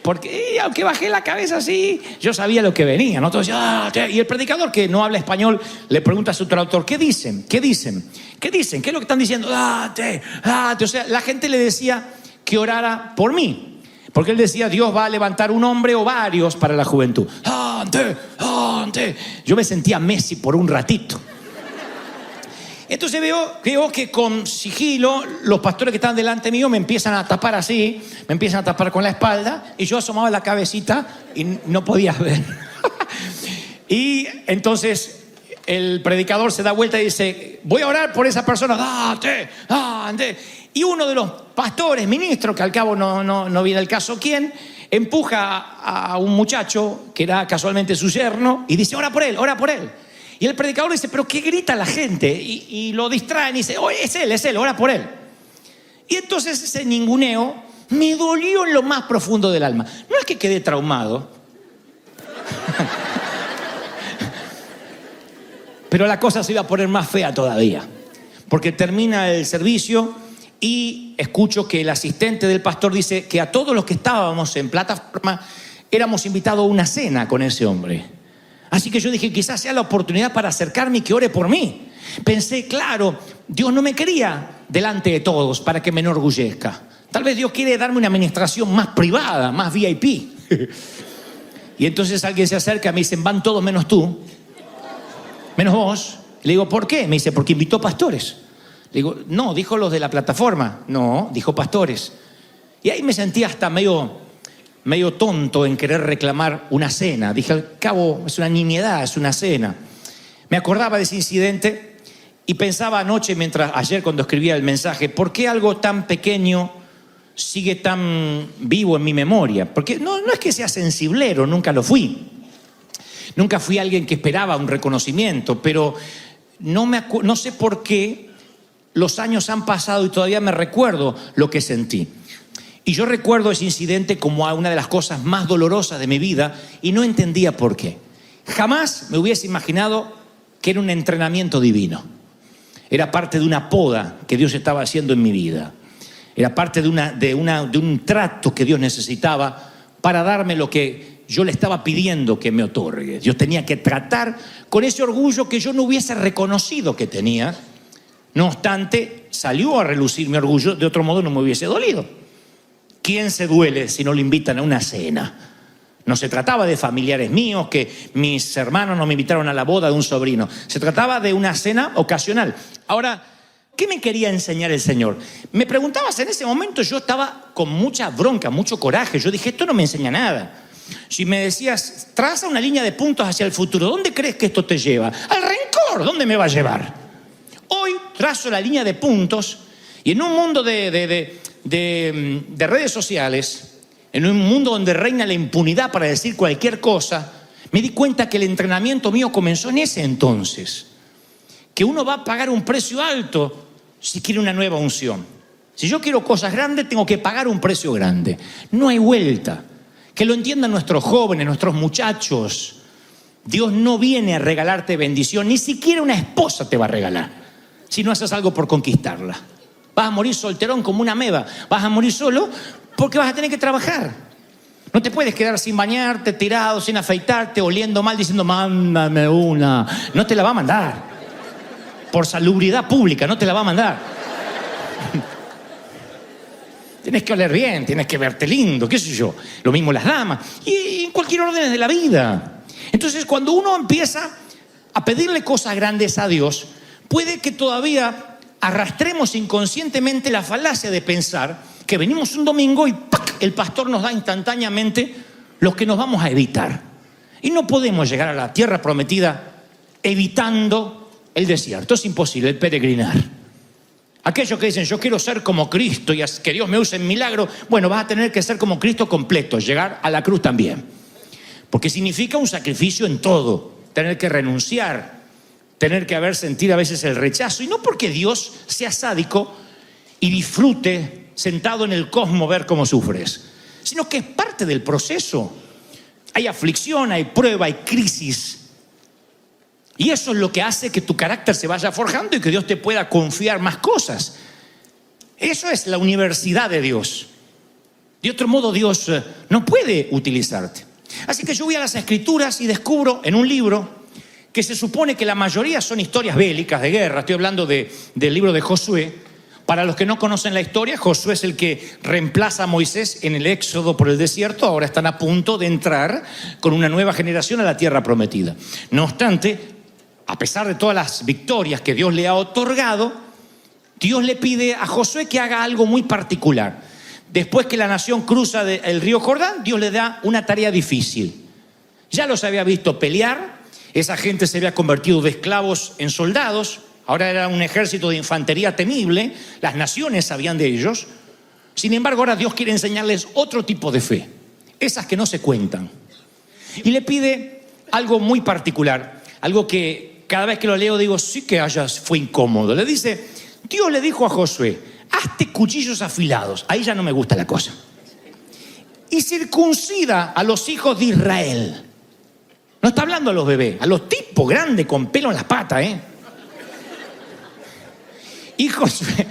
Porque aunque bajé la cabeza así, yo sabía lo que venía, ¿no? Todos, y el predicador que no habla español le pregunta a su traductor, ¿qué dicen? ¿Qué dicen? ¿Qué dicen? ¿Qué es lo que están diciendo? Date, date. O sea, la gente le decía que orara por mí. Porque él decía, Dios va a levantar un hombre o varios para la juventud. ¡Ante! ¡Ante! Yo me sentía Messi por un ratito. Entonces veo que con sigilo los pastores que estaban delante mío me empiezan a tapar así, me empiezan a tapar con la espalda, y yo asomaba la cabecita y no podía ver. Y entonces el predicador se da vuelta y dice, voy a orar por esa persona. ¡Date! ¡Ande! Y uno de los pastores, ministros, que al cabo no viene el caso quién, empuja a un muchacho que era casualmente su yerno y dice, ora por él, ora por él. Y el predicador dice, pero ¿qué grita la gente? Y lo distraen y dice, oh, es él, ora por él. Y entonces ese ninguneo me dolió en lo más profundo del alma. No es que quedé traumado, pero la cosa se iba a poner más fea todavía. Porque termina el servicio y escucho que el asistente del pastor dice que a todos los que estábamos en plataforma éramos invitados a una cena con ese hombre. Así que yo dije, quizás sea la oportunidad para acercarme y que ore por mí. Pensé, claro, Dios no me quería delante de todos para que me enorgullezca. Tal vez Dios quiere darme una administración más privada, más VIP. Y entonces alguien se acerca y me dice, van todos menos tú, menos vos. Le digo, ¿por qué? Me dice, porque invitó pastores. Le digo, no, dijo los de la plataforma. No, dijo pastores. Y ahí me sentí hasta medio tonto en querer reclamar una cena. Dije, al cabo, es una nimiedad, es una cena. Me acordaba de ese incidente y pensaba anoche, ayer cuando escribía el mensaje, ¿por qué algo tan pequeño sigue tan vivo en mi memoria? Porque no es que sea sensiblero, nunca lo fui. Nunca fui alguien que esperaba un reconocimiento, pero no sé por qué los años han pasado y todavía me recuerdo lo que sentí. Y yo recuerdo ese incidente como una de las cosas más dolorosas de mi vida y no entendía por qué. Jamás me hubiese imaginado que era un entrenamiento divino. Era parte de una poda que Dios estaba haciendo en mi vida. Era parte de un trato que Dios necesitaba para darme lo que yo le estaba pidiendo que me otorgue. Dios tenía que tratar con ese orgullo que yo no hubiese reconocido que tenía. No obstante, salió a relucir mi orgullo, de otro modo no me hubiese dolido. ¿Quién se duele si no lo invitan a una cena? No se trataba de familiares míos, que mis hermanos no me invitaron a la boda de un sobrino. Se trataba de una cena ocasional. Ahora, ¿qué me quería enseñar el Señor? Me preguntabas en ese momento, yo estaba con mucha bronca, mucho coraje. Yo dije, esto no me enseña nada. Si me decías, traza una línea de puntos hacia el futuro, ¿dónde crees que esto te lleva? Al rencor, ¿dónde me va a llevar? Hoy trazo la línea de puntos y en un mundo de redes sociales, en un mundo donde reina la impunidad para decir cualquier cosa, me di cuenta que el entrenamiento mío comenzó en ese entonces. Que uno va a pagar un precio alto si quiere una nueva unción. Si yo quiero cosas grandes, tengo que pagar un precio grande. No hay vuelta. Que lo entiendan nuestros jóvenes, nuestros muchachos. Dios no viene a regalarte bendición, ni siquiera una esposa te va a regalar, si no haces algo por conquistarla. Vas a morir solterón como una ameba. Vas a morir solo porque vas a tener que trabajar. No te puedes quedar sin bañarte, tirado, sin afeitarte, oliendo mal, diciendo, mándame una. No te la va a mandar. Por salubridad pública, no te la va a mandar. Tienes que oler bien, tienes que verte lindo, qué sé yo. Lo mismo las damas. Y en cualquier orden de la vida. Entonces, cuando uno empieza a pedirle cosas grandes a Dios, puede que todavía arrastremos inconscientemente la falacia de pensar que venimos un domingo y ¡pac!, el pastor nos da instantáneamente lo que nos vamos a evitar. Y no podemos llegar a la tierra prometida evitando el desierto. Es imposible, el peregrinar. Aquellos que dicen, yo quiero ser como Cristo y que Dios me use en milagro, bueno, vas a tener que ser como Cristo completo, llegar a la cruz también. Porque significa un sacrificio en todo, tener que renunciar, tener que sentir a veces el rechazo, y no porque Dios sea sádico y disfrute sentado en el cosmos ver cómo sufres, sino que es parte del proceso. Hay aflicción, hay prueba, hay crisis, y eso es lo que hace que tu carácter se vaya forjando y que Dios te pueda confiar más cosas. Eso es la universidad de Dios. De otro modo, Dios no puede utilizarte. Así que yo voy a las Escrituras y descubro en un libro que se supone que la mayoría son historias bélicas de guerra. Estoy hablando del libro de Josué, Para los que no conocen la historia, Josué es el que reemplaza a Moisés en el éxodo por el desierto. Ahora están a punto de entrar con una nueva generación a la tierra prometida. No obstante, a pesar de todas las victorias que Dios le ha otorgado, Dios le pide a Josué que haga algo muy particular. Después que la nación cruza el río Jordán, Dios le da una tarea difícil. Ya los había visto pelear, esa gente se había convertido de esclavos en soldados. Ahora era un ejército de infantería temible, las naciones sabían de ellos. Sin embargo, ahora Dios quiere enseñarles otro tipo de fe, esas que no se cuentan. Y le pide algo muy particular, algo que cada vez que lo leo digo, sí que fue incómodo. Le dice, Dios le dijo a Josué, hazte cuchillos afilados, ahí ya no me gusta la cosa, y circuncida a los hijos de Israel. No está hablando a los bebés, a los tipos grandes con pelo en las patas, Y Josué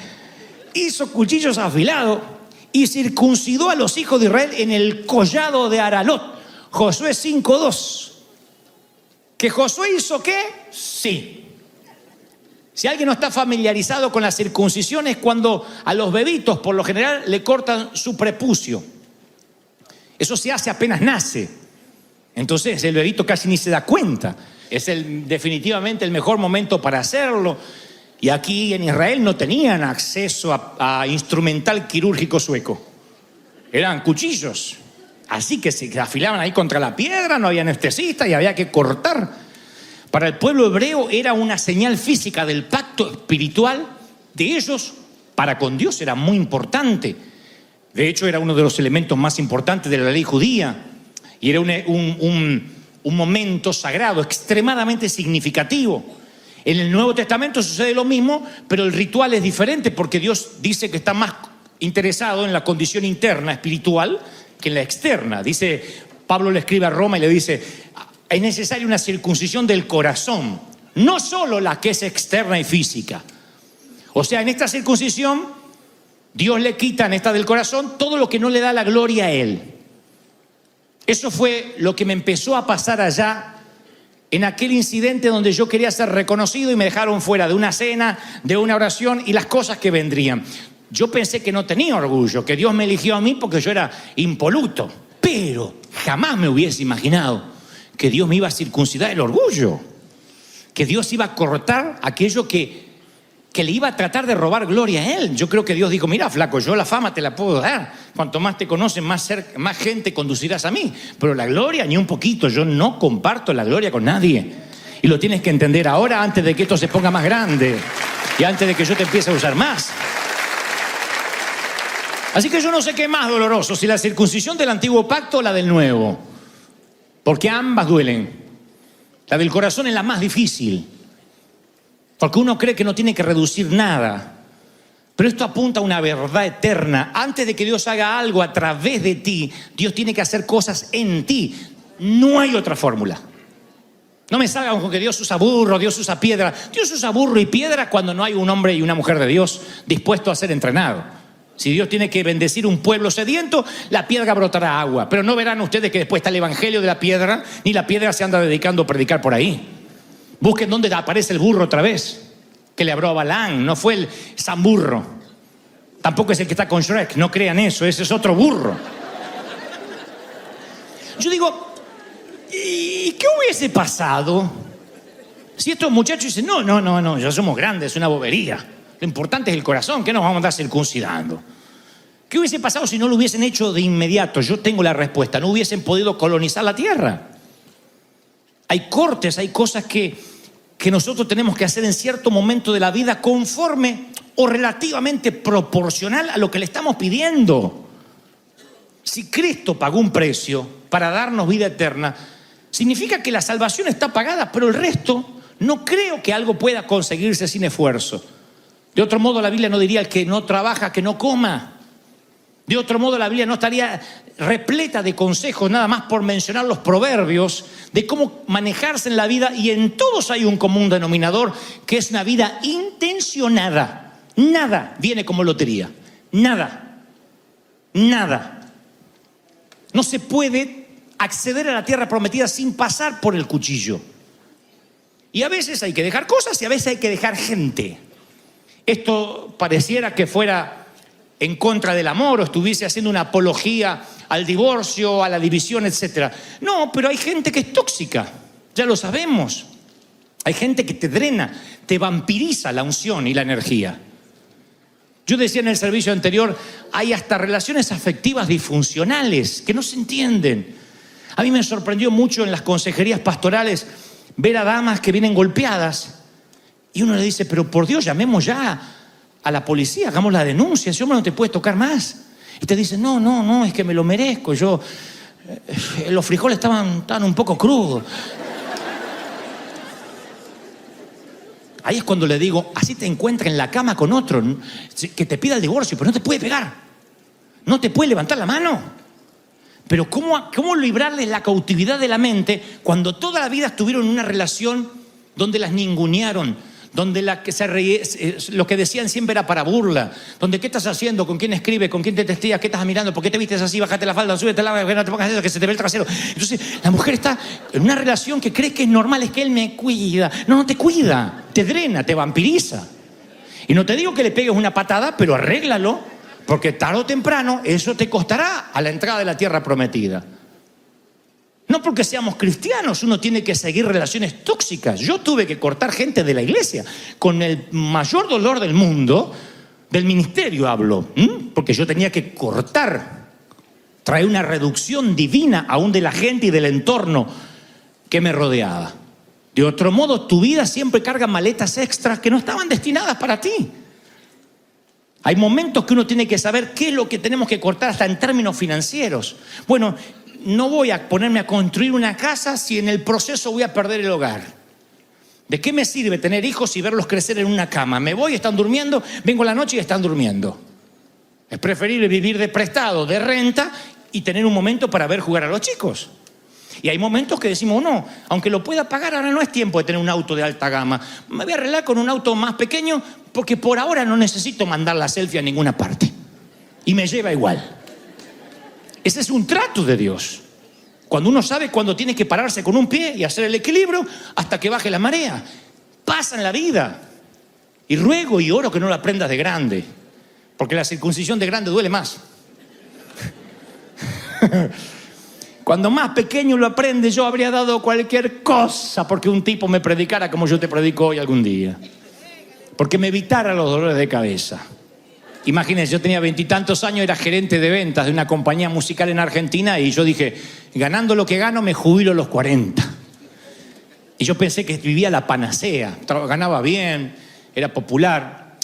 hizo cuchillos afilados y circuncidó a los hijos de Israel en el collado de Aralot. Josué 5:2. ¿Que Josué hizo qué? Sí. Si alguien no está familiarizado con la circuncisión, es cuando a los bebitos por lo general le cortan su prepucio. Eso se hace apenas nace. Entonces el bebito casi ni se da cuenta. Es definitivamente el mejor momento para hacerlo. Y aquí en Israel no tenían acceso a instrumental quirúrgico sueco. Eran cuchillos. Así que se afilaban ahí contra la piedra, no había anestesista y había que cortar. Para el pueblo hebreo era una señal física del pacto espiritual de ellos para con Dios. Era muy importante. De hecho, era uno de los elementos más importantes de la ley judía. Y era un momento sagrado, extremadamente significativo. En el Nuevo Testamento sucede lo mismo, pero el ritual es diferente porque Dios dice que está más interesado en la condición interna espiritual que en la externa. Dice, Pablo le escribe a Roma y le dice, es necesaria una circuncisión del corazón, no solo la que es externa y física. O sea, en esta circuncisión, Dios le quita en esta del corazón todo lo que no le da la gloria a Él. Eso fue lo que me empezó a pasar allá en aquel incidente donde yo quería ser reconocido y me dejaron fuera de una cena, de una oración y las cosas que vendrían. Yo pensé que no tenía orgullo, que Dios me eligió a mí porque yo era impoluto, pero jamás me hubiese imaginado que Dios me iba a circuncidar el orgullo, que Dios iba a cortar aquello que le iba a tratar de robar gloria a Él. Yo creo que Dios dijo, mira, flaco, yo la fama te la puedo dar. Cuanto más te conocen, más gente conducirás a mí. Pero la gloria, ni un poquito. Yo no comparto la gloria con nadie. Y lo tienes que entender ahora, antes de que esto se ponga más grande. Y antes de que yo te empiece a usar más. Así que yo no sé qué es más doloroso, si la circuncisión del antiguo pacto o la del nuevo. Porque ambas duelen. La del corazón es la más difícil. Porque uno cree que no tiene que reducir nada. Pero esto apunta a una verdad eterna. Antes de que Dios haga algo a través de ti, Dios tiene que hacer cosas en ti. No hay otra fórmula. No me salgan con que Dios usa burro, Dios usa piedra. Dios usa burro y piedra cuando no hay un hombre y una mujer de Dios dispuesto a ser entrenado. Si Dios tiene que bendecir un pueblo sediento, la piedra brotará agua. Pero no verán ustedes que después está el evangelio de la piedra, ni la piedra se anda dedicando a predicar por ahí. Busquen dónde aparece el burro otra vez, que le habló a Balaam. No fue el San Burro, tampoco es el que está con Shrek. No crean eso, ese es otro burro. Yo digo, ¿y qué hubiese pasado si estos muchachos dicen, no, ya somos grandes, es una bobería, lo importante es el corazón, ¿qué nos vamos a andar circuncidando? ¿Qué hubiese pasado si no lo hubiesen hecho de inmediato? Yo tengo la respuesta, no hubiesen podido colonizar la tierra. Hay cortes, hay cosas que nosotros tenemos que hacer en cierto momento de la vida conforme o relativamente proporcional a lo que le estamos pidiendo. Si Cristo pagó un precio para darnos vida eterna, significa que la salvación está pagada, pero el resto no creo que algo pueda conseguirse sin esfuerzo. De otro modo, la Biblia no diría el que no trabaja, que no coma. De otro modo, la Biblia no estaría repleta de consejos, nada más por mencionar los proverbios, de cómo manejarse en la vida, y en todos hay un común denominador, que es una vida intencionada. Nada viene como lotería. Nada. No se puede acceder a la tierra prometida sin pasar por el cuchillo. Y a veces hay que dejar cosas y a veces hay que dejar gente. esto pareciera que fuera en contra del amor o estuviese haciendo una apología al divorcio, a la división, etc. No, pero hay gente que es tóxica, ya lo sabemos. Hay gente que te drena, te vampiriza la unción y la energía. Yo decía en el servicio anterior, hay hasta relaciones afectivas disfuncionales que no se entienden. A mí me sorprendió mucho en las consejerías pastorales ver a damas que vienen golpeadas y uno le dice, pero por Dios, llamemos ya a la policía, hagamos la denuncia, ese hombre no te puede tocar más. Y te dicen, no, es que me lo merezco, los frijoles estaban un poco crudos. Ahí es cuando le digo, así te encuentras en la cama con otro que te pida el divorcio, pero no te puede pegar, no te puede levantar la mano. Pero ¿cómo librarles la cautividad de la mente cuando toda la vida estuvieron en una relación donde las ningunearon, donde lo que decían siempre era para burla, donde qué estás haciendo, con quién escribes, con quién te testeas, qué estás mirando, por qué te vistes así, bájate la falda, súbete la no te pongas eso, que se te ve el trasero? Entonces la mujer está en una relación que cree que es normal, es que él me cuida. No te cuida, te drena, te vampiriza. Y no te digo que le pegues una patada, pero arréglalo, porque tarde o temprano eso te costará a la entrada de la tierra prometida. No porque seamos cristianos uno tiene que seguir relaciones tóxicas. Yo tuve que cortar gente de la iglesia con el mayor dolor del mundo, del ministerio hablo, porque yo tenía que cortar, traer una reducción divina aún de la gente y del entorno que me rodeaba. De otro modo, tu vida siempre carga maletas extras que no estaban destinadas para ti. Hay momentos que uno tiene que saber qué es lo que tenemos que cortar hasta en términos financieros. Bueno, no voy a ponerme a construir una casa si en el proceso voy a perder el hogar. ¿De qué me sirve tener hijos y verlos crecer en una cama? Me voy, están durmiendo, vengo la noche y están durmiendo. Es preferible vivir de prestado, de renta y tener un momento para ver jugar a los chicos. Y hay momentos que decimos, no, aunque lo pueda pagar, ahora no es tiempo de tener un auto de alta gama. Me voy a arreglar con un auto más pequeño porque por ahora no necesito mandar la selfie a ninguna parte. Y me lleva igual. Ese es un trato de Dios. Cuando uno sabe cuándo tiene que pararse con un pie y hacer el equilibrio hasta que baje la marea. Pasa en la vida. Y ruego y oro que no lo aprendas de grande. Porque la circuncisión de grande duele más. Cuando más pequeño lo aprende, yo habría dado cualquier cosa porque un tipo me predicara como yo te predico hoy algún día. Porque me evitara los dolores de cabeza. Imagínense, yo tenía 20 y tantos años, era gerente de ventas de una compañía musical en Argentina y yo dije, ganando lo que gano me jubilo a los 40. Y yo pensé que vivía la panacea, ganaba bien, era popular.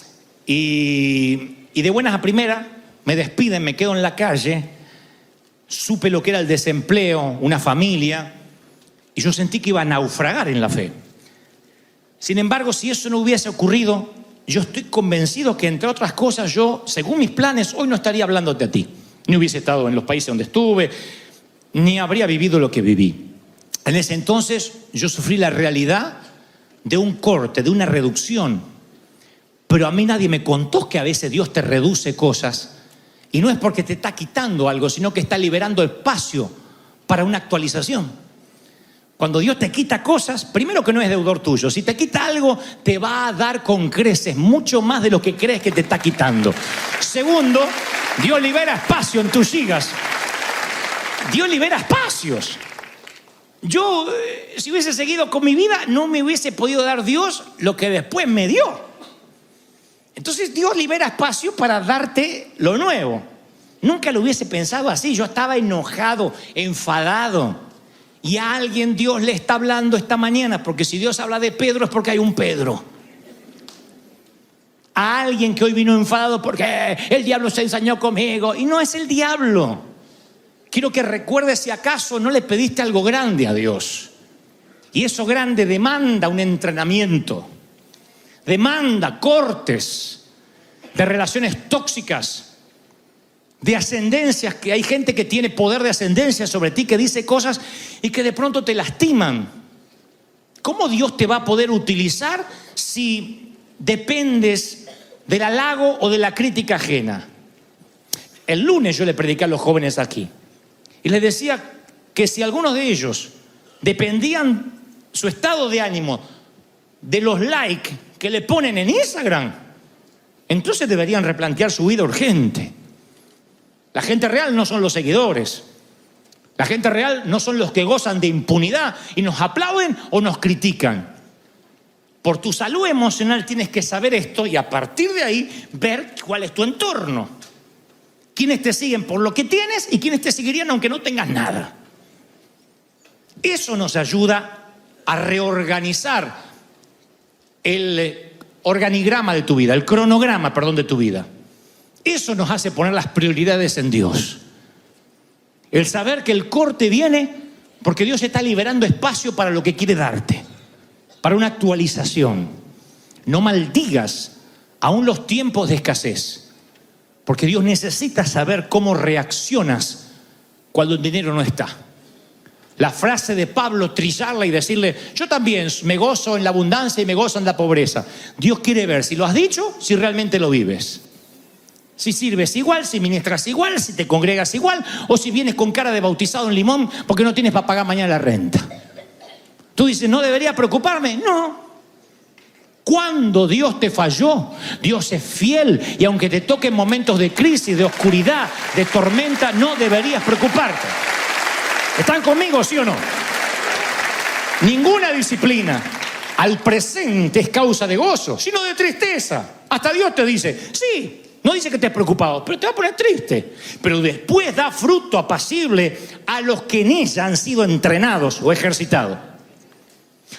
Y de buenas a primeras me despiden, me quedo en la calle. Supe lo que era el desempleo, una familia, y yo sentí que iba a naufragar en la fe. Sin embargo, si eso no hubiese ocurrido, yo estoy convencido que, entre otras cosas, yo, según mis planes, hoy no estaría hablándote a ti. Ni hubiese estado en los países donde estuve, ni habría vivido lo que viví. En ese entonces, yo sufrí la realidad de un corte, de una reducción. Pero a mí nadie me contó que a veces Dios te reduce cosas. Y no es porque te está quitando algo, sino que está liberando espacio para una actualización. Cuando Dios te quita cosas, primero que no es deudor tuyo. Si te quita algo, te va a dar con creces mucho más de lo que crees que te está quitando. Segundo, Dios libera espacio en tus gigas. Dios libera espacios. Yo, si hubiese seguido con mi vida, no me hubiese podido dar Dios lo que después me dio. Entonces Dios libera espacio para darte lo nuevo. Nunca lo hubiese pensado así. Yo estaba enojado, enfadado. Y a alguien Dios le está hablando esta mañana, porque si Dios habla de Pedro es porque hay un Pedro. A alguien que hoy vino enfadado porque el diablo se ensañó conmigo. Y no es el diablo. Quiero que recuerdes si acaso no le pediste algo grande a Dios. Y eso grande demanda un entrenamiento. Demanda cortes de relaciones tóxicas, de ascendencias, que hay gente que tiene poder de ascendencia sobre ti, que dice cosas y que de pronto te lastiman. ¿Cómo Dios te va a poder utilizar si dependes del halago o de la crítica ajena? El lunes yo le prediqué a los jóvenes aquí y les decía que si algunos de ellos dependían su estado de ánimo de los likes que le ponen en Instagram, entonces deberían replantear su vida urgente. La gente real no son los seguidores. La gente real no son los que gozan de impunidad y nos aplauden o nos critican. Por tu salud emocional tienes que saber esto y a partir de ahí ver cuál es tu entorno. Quiénes te siguen por lo que tienes y quiénes te seguirían aunque no tengas nada. Eso nos ayuda a reorganizar el organigrama de tu vida, el cronograma, perdón, de tu vida. Eso nos hace poner las prioridades en Dios. El saber que el corte viene porque Dios está liberando espacio para lo que quiere darte, para una actualización. No maldigas aún los tiempos de escasez, porque Dios necesita saber cómo reaccionas cuando el dinero no está. La frase de Pablo, trillarla y decirle, yo también me gozo en la abundancia y me gozo en la pobreza. Dios quiere ver si lo has dicho, si realmente lo vives. Si sirves igual, si ministras igual, si te congregas igual, o si vienes con cara de bautizado en limón porque no tienes para pagar mañana la renta. Tú dices, ¿no debería preocuparme? No. Cuando Dios te falló, Dios es fiel y aunque te toquen momentos de crisis, de oscuridad, de tormenta, no deberías preocuparte. ¿Están conmigo, sí o no? Ninguna disciplina al presente es causa de gozo, sino de tristeza. Hasta Dios te dice, sí, no dice que estés preocupado, pero te va a poner triste. Pero después da fruto apacible a los que en ella han sido entrenados o ejercitados.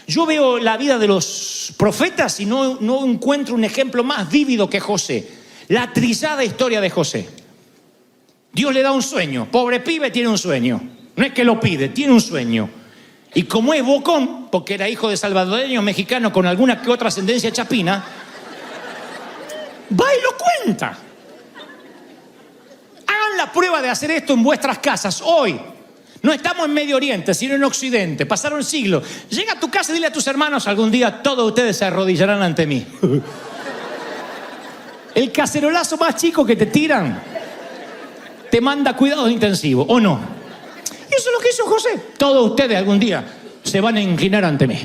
Yo veo la vida de los profetas y no encuentro un ejemplo más vívido que José. La trillada historia de José. Dios le da un sueño. Pobre pibe tiene un sueño. No es que lo pide, tiene un sueño. Y como es bocón, porque era hijo de salvadoreño mexicano con alguna que otra ascendencia chapina, va y lo cuenta. Hagan la prueba de hacer esto en vuestras casas hoy. No estamos en Medio Oriente, sino en Occidente. Pasaron siglos. Llega a tu casa y dile a tus hermanos, algún día todos ustedes se arrodillarán ante mí. El cacerolazo más chico que te tiran te manda cuidados intensivos, ¿o no? Eso es lo que hizo José. Todos ustedes algún día se van a inclinar ante mí.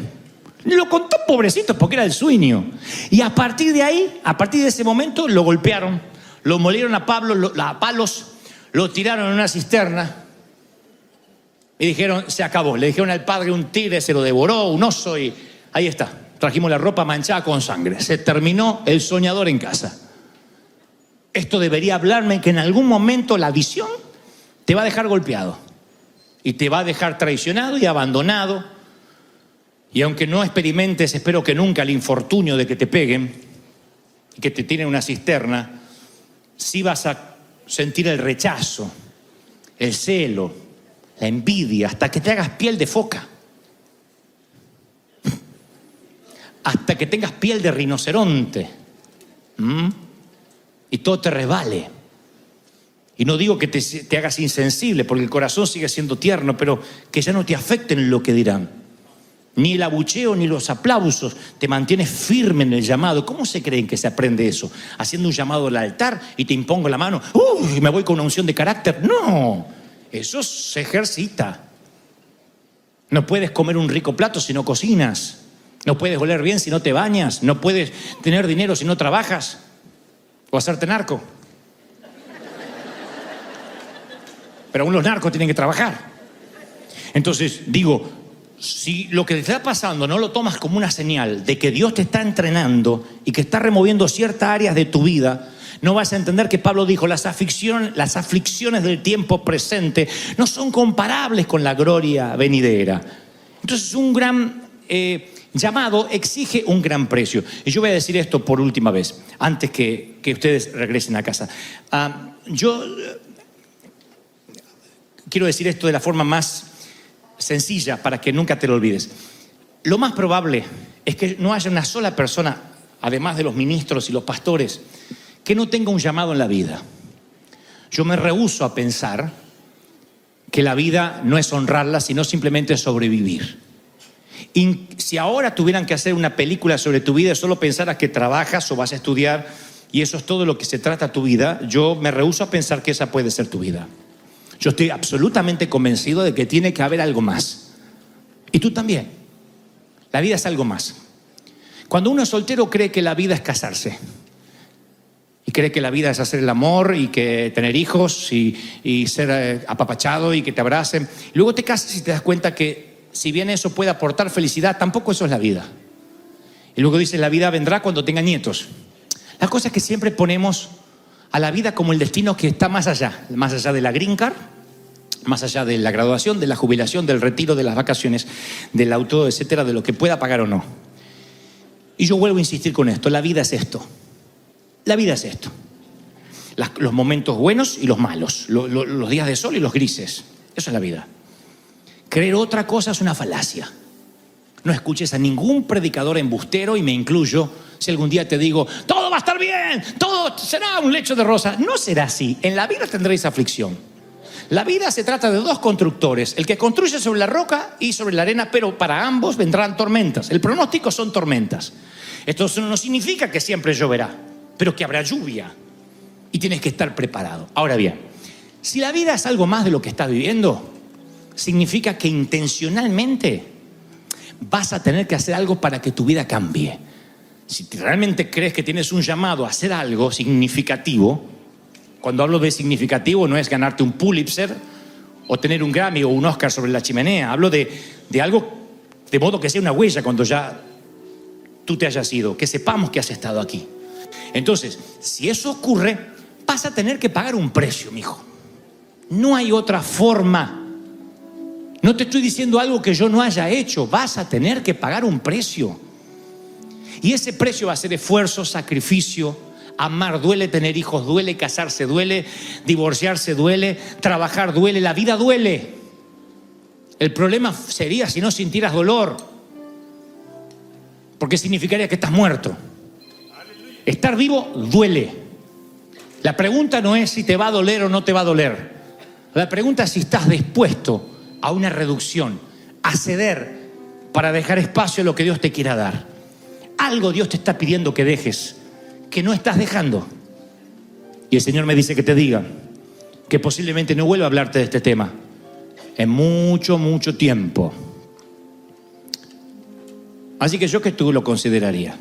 Lo contó pobrecito porque era el sueño. Y a partir de ahí, a partir de ese momento, lo golpearon, lo molieron a Pablo, a palos, lo tiraron en una cisterna y dijeron, se acabó. Le dijeron al padre, un tigre se lo devoró, un oso, y ahí está. Trajimos la ropa manchada con sangre. Se terminó el soñador en casa. Esto debería hablarme que en algún momento la visión te va a dejar golpeado y te va a dejar traicionado y abandonado. Y aunque no experimentes, espero que nunca, el infortunio de que te peguen y que te tiren en una cisterna, sí vas a sentir el rechazo, el celo, la envidia, hasta que te hagas piel de foca, hasta que tengas piel de rinoceronte, y todo te resbale. Y no digo que te hagas insensible, porque el corazón sigue siendo tierno, pero que ya no te afecten lo que dirán. Ni el abucheo ni los aplausos. Te mantienes firme en el llamado. ¿Cómo se creen que se aprende eso? ¿Haciendo un llamado al altar y te impongo la mano? ¡Uy! Me voy con una unción de carácter. No, eso se ejercita. No puedes comer un rico plato si no cocinas. No puedes oler bien si no te bañas. No puedes tener dinero si no trabajas. O hacerte narco. Pero aún los narcos tienen que trabajar. Entonces, digo, si lo que te está pasando no lo tomas como una señal de que Dios te está entrenando y que está removiendo ciertas áreas de tu vida, no vas a entender que Pablo dijo, las aflicciones del tiempo presente no son comparables con la gloria venidera. Entonces, un gran llamado exige un gran precio. Y yo voy a decir esto por última vez, antes que ustedes regresen a casa. Yo quiero decir esto de la forma más sencilla para que nunca te lo olvides. Lo más probable es que no haya una sola persona, además de los ministros y los pastores, que no tenga un llamado en la vida. Yo me rehúso a pensar que la vida no es honrarla, sino simplemente sobrevivir. Y si ahora tuvieran que hacer una película sobre tu vida, solo pensaras que trabajas o vas a estudiar y eso es todo lo que se trata tu vida, yo me rehúso a pensar que esa puede ser tu vida. Yo estoy absolutamente convencido de que tiene que haber algo más. Y tú también. La vida es algo más. Cuando uno es soltero cree que la vida es casarse. y cree que la vida es hacer el amor y que tener hijos y ser apapachado y que te abracen. Luego te casas y te das cuenta que si bien eso puede aportar felicidad, tampoco eso es la vida. Y luego dices, la vida vendrá cuando tenga nietos. La cosa es que siempre ponemos a la vida como el destino que está más allá de la green card, más allá de la graduación, de la jubilación, del retiro, de las vacaciones, del auto, etcétera, de lo que pueda pagar o no. Y yo vuelvo a insistir con esto, la vida es esto. La vida es esto. Los momentos buenos y los malos, los días de sol y los grises. Eso es la vida. Creer otra cosa es una falacia. No escuches a ningún predicador embustero, y me incluyo, si algún día te digo, todo va a estar bien, todo será un lecho de rosas. No será así. En la vida tendréis aflicción. La vida se trata de dos constructores, el que construye sobre la roca y sobre la arena, pero para ambos vendrán tormentas. El pronóstico son tormentas. Esto no significa que siempre lloverá, pero que habrá lluvia y tienes que estar preparado. Ahora bien, si la vida es algo más de lo que estás viviendo, significa que intencionalmente vas a tener que hacer algo para que tu vida cambie. Si realmente crees que tienes un llamado a hacer algo significativo, cuando hablo de significativo no es ganarte un Pulitzer o tener un Grammy o un Oscar sobre la chimenea, hablo de algo de modo que sea una huella cuando ya tú te hayas ido, que sepamos que has estado aquí. Entonces, si eso ocurre, vas a tener que pagar un precio, mijo. No hay otra forma. No te estoy diciendo algo que yo no haya hecho. Vas a tener que pagar un precio. Y ese precio va a ser esfuerzo, sacrificio. Amar duele, tener hijos duele, casarse duele, divorciarse duele, trabajar duele, la vida duele. El problema sería si no sintieras dolor, porque significaría que estás muerto. Estar vivo duele. La pregunta no es si te va a doler o no te va a doler. La pregunta es si estás dispuesto a una reducción, a ceder para dejar espacio a lo que Dios te quiera dar. Algo Dios te está pidiendo que dejes, que no estás dejando. Y el Señor me dice que te diga que posiblemente no vuelva a hablarte de este tema en mucho, mucho tiempo. Así que yo que tú lo consideraría.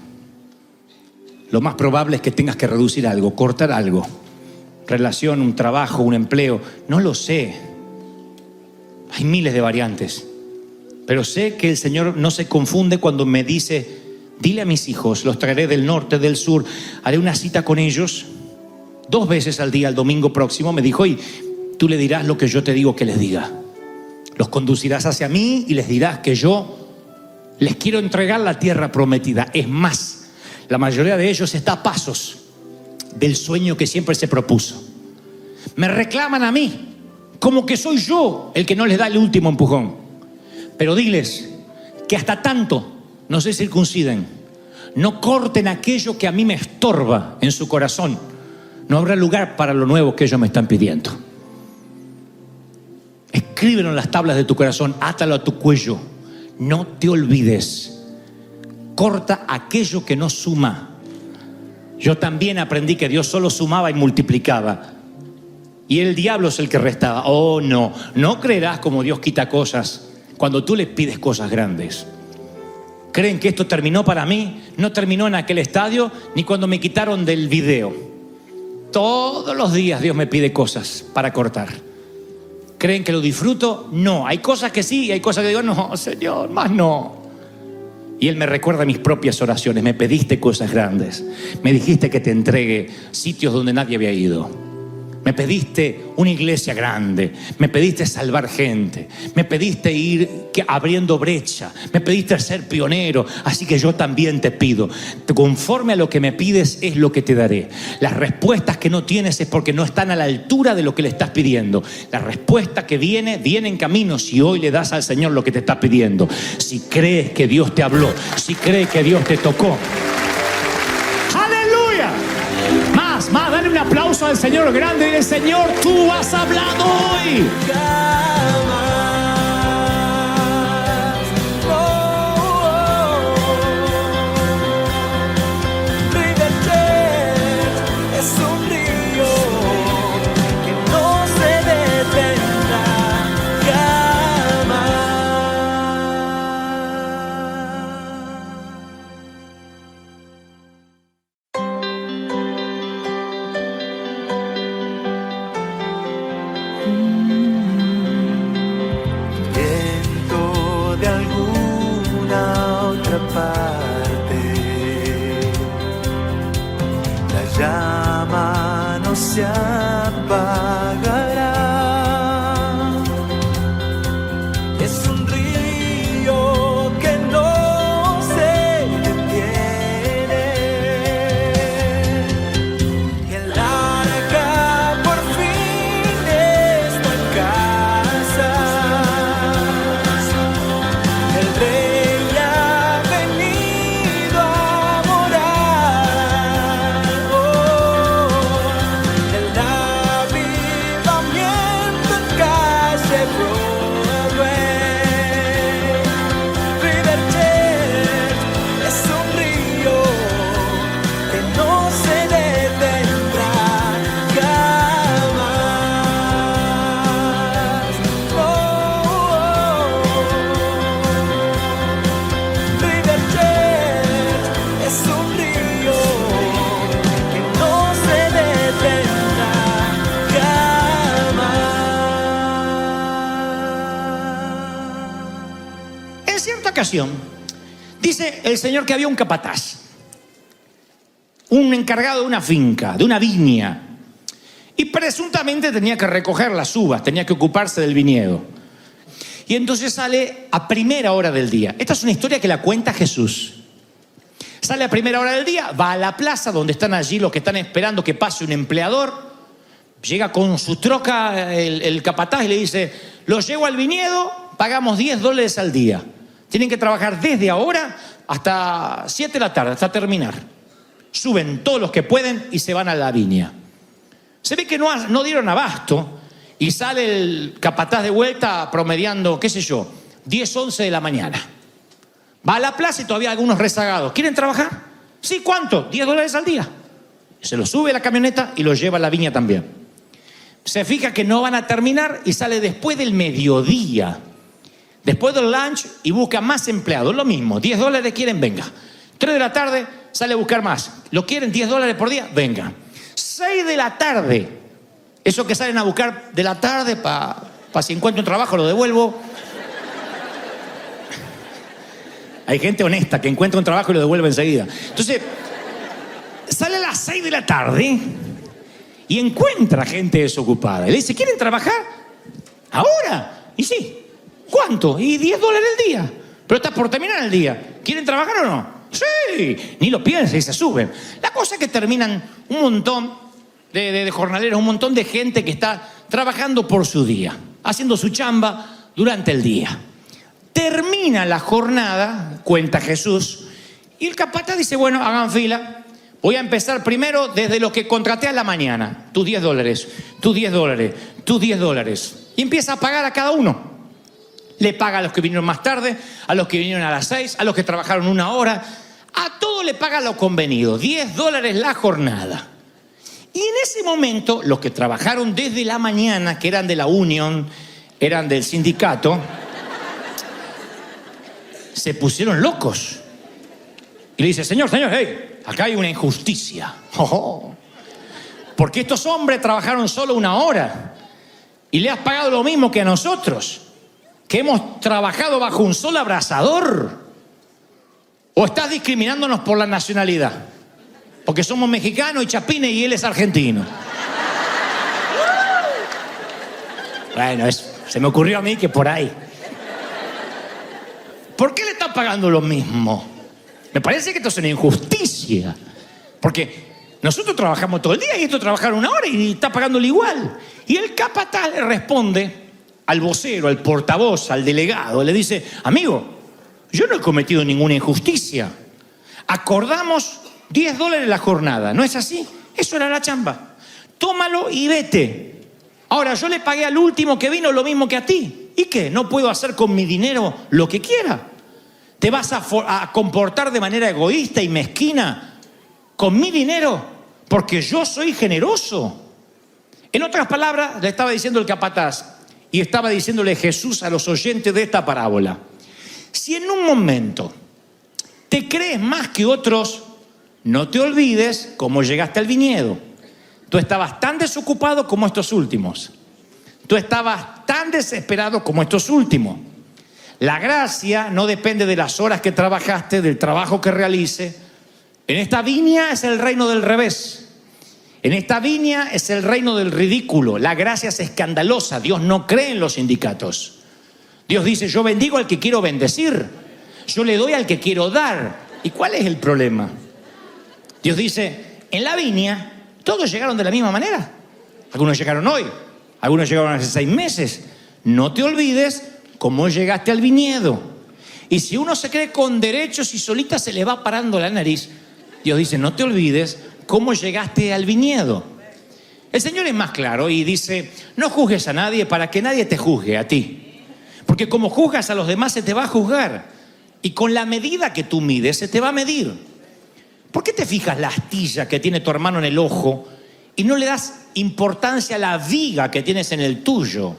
Lo más probable es que tengas que reducir algo, cortar algo. Relación, un trabajo, un empleo. No lo sé. Hay miles de variantes. Pero sé que el Señor no se confunde cuando me dice, dile a mis hijos, los traeré del norte, del sur, haré una cita con ellos 2 veces al día, el domingo próximo. Me dijo, y tú le dirás lo que yo te digo que les diga. Los conducirás hacia mí y les dirás que yo les quiero entregar la tierra prometida. Es más, la mayoría de ellos está a pasos del sueño que siempre se propuso. Me reclaman a mí, como que soy yo el que no les da el último empujón. Pero diles que hasta tanto no se circunciden, no corten aquello que a mí me estorba en su corazón, no habrá lugar para lo nuevo que ellos me están pidiendo. Escríbelo en las tablas de tu corazón, átalo a tu cuello. No te olvides. Corta aquello que no suma. Yo también aprendí que Dios solo sumaba y multiplicaba. Y el diablo es el que restaba. Oh, no. No creerás como Dios quita cosas cuando tú le pides cosas grandes. ¿Creen que esto terminó para mí? No terminó en aquel estadio ni cuando me quitaron del video. Todos los días Dios me pide cosas para cortar. ¿Creen que lo disfruto? No. Hay cosas que sí y hay cosas que digo, no, Señor, más no. Y Él me recuerda mis propias oraciones. Me pediste cosas grandes. Me dijiste que te entregue sitios donde nadie había ido. Me pediste una iglesia grande. Me pediste salvar gente. Me pediste ir abriendo brecha. Me pediste ser pionero. Así que yo también te pido. Conforme a lo que me pides es lo que te daré. Las respuestas que no tienes es porque no están a la altura de lo que le estás pidiendo. La respuesta que viene en camino si hoy le das al Señor lo que te está pidiendo. Si crees que Dios te habló. Si crees que Dios te tocó. ¡Aleluya! Más, dale un aplauso al Señor grande. Dile, Señor, tú has hablado hoy. se apagará. Es un río que no se detiene. Y el arca por fin está en casa. El rey ha venido a morar. El avivamiento en calle Broadway. River Church es un río que no se detendrá jamás. River Church es un río que no se detendrá jamás. En cierta ocasión, dice el Señor que había un capataz, un encargado de una finca, de una viña, y presuntamente tenía que recoger las uvas, tenía que ocuparse del viñedo. Y entonces sale a primera hora del día. Esta es una historia que la cuenta Jesús. Sale a primera hora del día, va a la plaza donde están allí los que están esperando que pase un empleador. Llega con su troca el capataz y le dice: los llevo al viñedo, pagamos $10 al día. Tienen que trabajar desde ahora hasta 7 de la tarde, hasta terminar. Suben todos los que pueden y se van a la viña. Se ve que no dieron abasto y sale el capataz de vuelta promediando, qué sé yo, 10, 11 de la mañana. Va a la plaza y todavía hay algunos rezagados. ¿Quieren trabajar? Sí, ¿cuánto? $10 al día. Se lo sube a la camioneta y lo lleva a la viña también. Se fija que no van a terminar y sale después del mediodía, después del lunch, y busca más empleados. Lo mismo, $10 quieren, venga. 3 de la tarde sale a buscar más. ¿Lo quieren $10 por día? Venga. 6 de la tarde. Eso que salen a buscar de la tarde para si encuentro un trabajo lo devuelvo. Hay gente honesta que encuentra un trabajo y lo devuelve enseguida. Entonces, sale a las 6 de la tarde y encuentra gente desocupada. Y le dice: ¿quieren trabajar? ¿Ahora? Y sí. ¿Cuánto? Y $10 al día. Pero está por terminar el día. ¿Quieren trabajar o no? Sí. Ni lo piensa y se suben. La cosa es que terminan un montón de jornaleros, un montón de gente que está trabajando por su día, haciendo su chamba durante el día. Termina la jornada, cuenta Jesús, y el capataz dice: bueno, hagan fila. Voy a empezar primero desde los que contraté a la mañana. Tus $10, tus $10, tus $10. Y empieza a pagar a cada uno. Le paga a los que vinieron más tarde, a los que vinieron a las 6, a los que trabajaron 1 hora. A todos le paga lo convenido, $10 la jornada. Y en ese momento, los que trabajaron desde la mañana, que eran de la Unión, eran del sindicato, se pusieron locos. Y le dice: señor, hey, acá hay una injusticia. Porque estos hombres trabajaron solo 1 hora y le has pagado lo mismo que a nosotros, que hemos trabajado bajo un sol abrasador. ¿O estás discriminándonos por la nacionalidad? Porque somos mexicanos y chapines y él es argentino. Bueno, se me ocurrió a mí que por ahí. ¿Por qué le está pagando lo mismo? Me parece que esto es una injusticia. Porque nosotros trabajamos todo el día y estos trabajaron 1 hora y está pagándole igual. Y el capataz le responde al vocero, al portavoz, al delegado. Le dice: amigo, yo no he cometido ninguna injusticia. Acordamos $10 la jornada, ¿no es así? Eso era la chamba. Tómalo y vete. Ahora, yo le pagué al último que vino lo mismo que a ti. ¿Y qué? ¿No puedo hacer con mi dinero lo que quiera? ¿Te vas a comportar de manera egoísta y mezquina con mi dinero porque yo soy generoso? En otras palabras, le estaba diciendo el capataz, y estaba diciéndole Jesús a los oyentes de esta parábola: si en un momento te crees más que otros, no te olvides cómo llegaste al viñedo. Tú estabas tan desocupado como estos últimos. Tú estabas tan desesperado como estos últimos. La gracia no depende de las horas que trabajaste, del trabajo que realice. En esta viña es el reino del revés. En esta viña es el reino del ridículo. La gracia es escandalosa. Dios no cree en los sindicatos. Dios dice, yo bendigo al que quiero bendecir. Yo le doy al que quiero dar. ¿Y cuál es el problema? Dios dice, en la viña todos llegaron de la misma manera. Algunos llegaron hoy, algunos llegaron hace 6 meses. No te olvides cómo llegaste al viñedo. Y si uno se cree con derechos y solita se le va parando la nariz, Dios dice, no te olvides cómo llegaste al viñedo. El Señor es más claro y dice, no juzgues a nadie para que nadie te juzgue a ti. Porque como juzgas a los demás se te va a juzgar. Y con la medida que tú mides se te va a medir. ¿Por qué te fijas la astilla que tiene tu hermano en el ojo y no le das importancia a la viga que tienes en el tuyo?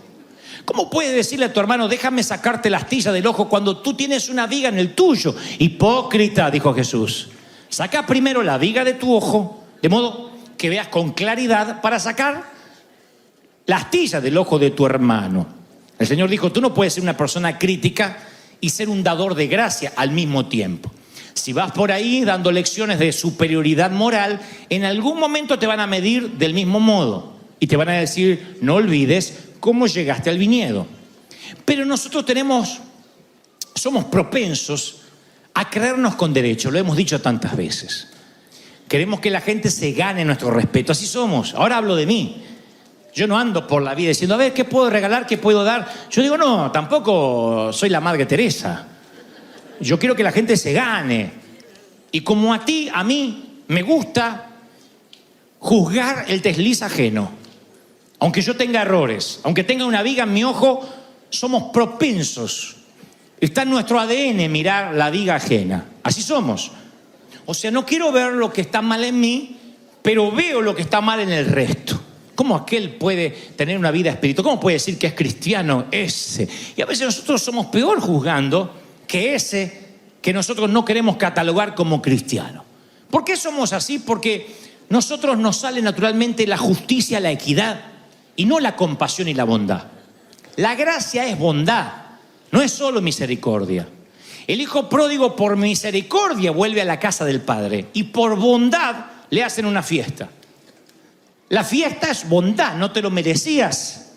¿Cómo puedes decirle a tu hermano, déjame sacarte la astilla del ojo cuando tú tienes una viga en el tuyo? Hipócrita, dijo Jesús. Saca primero la viga de tu ojo, de modo que veas con claridad para sacar la astilla del ojo de tu hermano. El Señor dijo, tú no puedes ser una persona crítica y ser un dador de gracia al mismo tiempo. Si vas por ahí dando lecciones de superioridad moral, en algún momento te van a medir del mismo modo y te van a decir, no olvides cómo llegaste al viñedo. Pero nosotros somos propensos a creernos con derecho, lo hemos dicho tantas veces. Queremos que la gente se gane nuestro respeto, así somos. Ahora hablo de mí. Yo no ando por la vida diciendo, a ver, ¿qué puedo regalar? ¿Qué puedo dar? Yo digo, no, tampoco soy la Madre Teresa. Yo quiero que la gente se gane. Y como a mí, me gusta juzgar el desliz ajeno. Aunque yo tenga errores, aunque tenga una viga en mi ojo, somos propensos. Está en nuestro ADN mirar la viga ajena. Así somos. O sea, no quiero ver lo que está mal en mí, pero veo lo que está mal en el resto. ¿Cómo aquel puede tener una vida espiritual? ¿Cómo puede decir que es cristiano ese? Y a veces nosotros somos peor juzgando que ese que nosotros no queremos catalogar como cristiano. ¿Por qué somos así? Porque nosotros nos sale naturalmente la justicia, la equidad y no la compasión y la bondad. La gracia es bondad, no es solo misericordia. El hijo pródigo por misericordia vuelve a la casa del padre y por bondad le hacen una fiesta. La fiesta es bondad, no te lo merecías.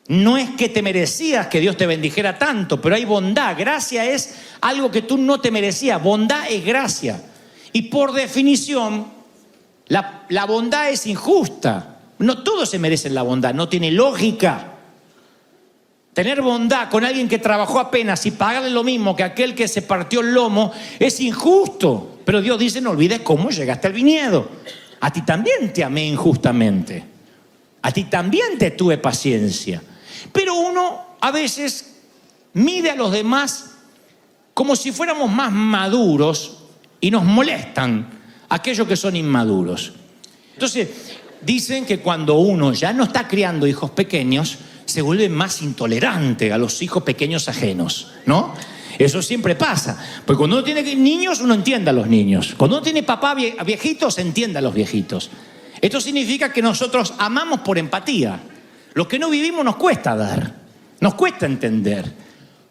No es que te merecías que Dios te bendijera tanto, pero hay bondad. Gracia es algo que tú no te merecías. Bondad es gracia. Y por definición, la bondad es injusta. No todos se merecen la bondad, no tiene lógica. Tener bondad con alguien que trabajó apenas y pagarle lo mismo que aquel que se partió el lomo es injusto. Pero Dios dice, no olvides cómo llegaste al viñedo. A ti también te amé injustamente. A ti también te tuve paciencia. Pero uno a veces mide a los demás como si fuéramos más maduros y nos molestan aquellos que son inmaduros. Entonces, dicen que cuando uno ya no está criando hijos pequeños, se vuelve más intolerante a los hijos pequeños ajenos, ¿no? Eso siempre pasa. Porque cuando uno tiene niños, uno entiende a los niños. Cuando uno tiene papá viejitos, entiende a los viejitos. Esto significa que nosotros amamos por empatía. Lo que no vivimos nos cuesta dar, nos cuesta entender.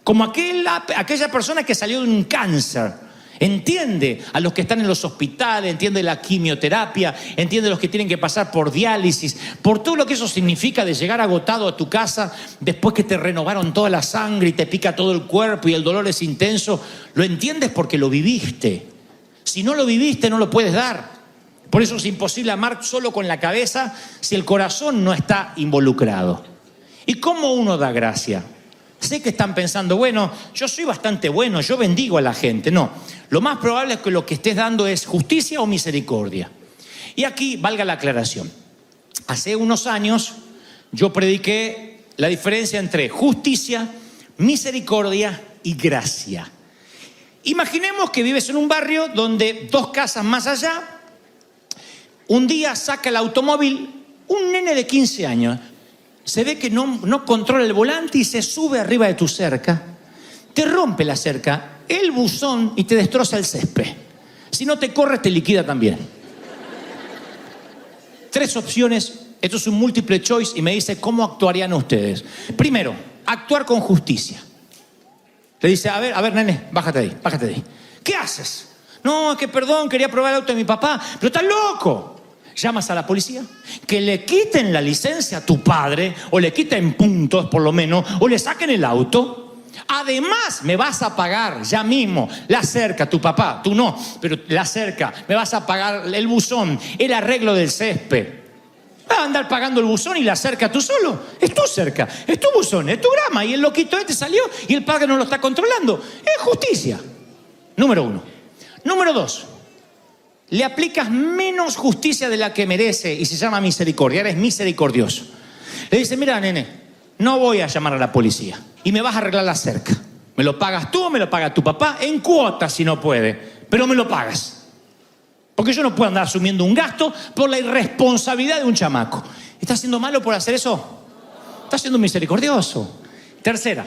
Como aquella persona que salió de un cáncer. Entiende a los que están en los hospitales, entiende la quimioterapia, entiende a los que tienen que pasar por diálisis, por todo lo que eso significa de llegar agotado a tu casa después que te renovaron toda la sangre y te pica todo el cuerpo y el dolor es intenso. Lo entiendes porque lo viviste. Si no lo viviste, no lo puedes dar. Por eso es imposible amar solo con la cabeza si el corazón no está involucrado. ¿Y cómo uno da gracia? Sé que están pensando, bueno, yo soy bastante bueno, yo bendigo a la gente. No, lo más probable es que lo que estés dando es justicia o misericordia. Y aquí valga la aclaración. Hace unos años yo prediqué la diferencia entre justicia, misericordia y gracia. Imaginemos que vives en un barrio donde 2 casas más allá, un día saca el automóvil un nene de 15 años. Se ve que no controla el volante y se sube arriba de tu cerca, te rompe la cerca, el buzón y te destroza el césped. Si no te corres, te liquida también. 3 opciones, esto es un múltiple choice y me dice cómo actuarían ustedes. Primero, actuar con justicia. Le dice, a ver, nene, bájate de ahí. ¿Qué haces? No, es que perdón, quería probar el auto de mi papá, pero estás loco. llamas a la policía, que le quiten la licencia a tu padre, o le quiten puntos por lo menos, o le saquen el auto. Además me vas a pagar ya mismo la cerca, tu papá, tú no, pero la cerca, me vas a pagar el buzón, el arreglo del césped. Vas a andar pagando el buzón y la cerca tú solo. Es tu cerca, es tu buzón, es tu grama, y el loquito este salió y el padre no lo está controlando. Es justicia. Número 1. Número 2. Le aplicas menos justicia de la que merece y se llama misericordia. Eres misericordioso. Le dice, mira, nene, no voy a llamar a la policía y me vas a arreglar la cerca. Me lo pagas tú o me lo paga tu papá en cuotas si no puede, pero me lo pagas. Porque yo no puedo andar asumiendo un gasto por la irresponsabilidad de un chamaco. ¿Estás siendo malo por hacer eso? Estás siendo misericordioso. Tercera,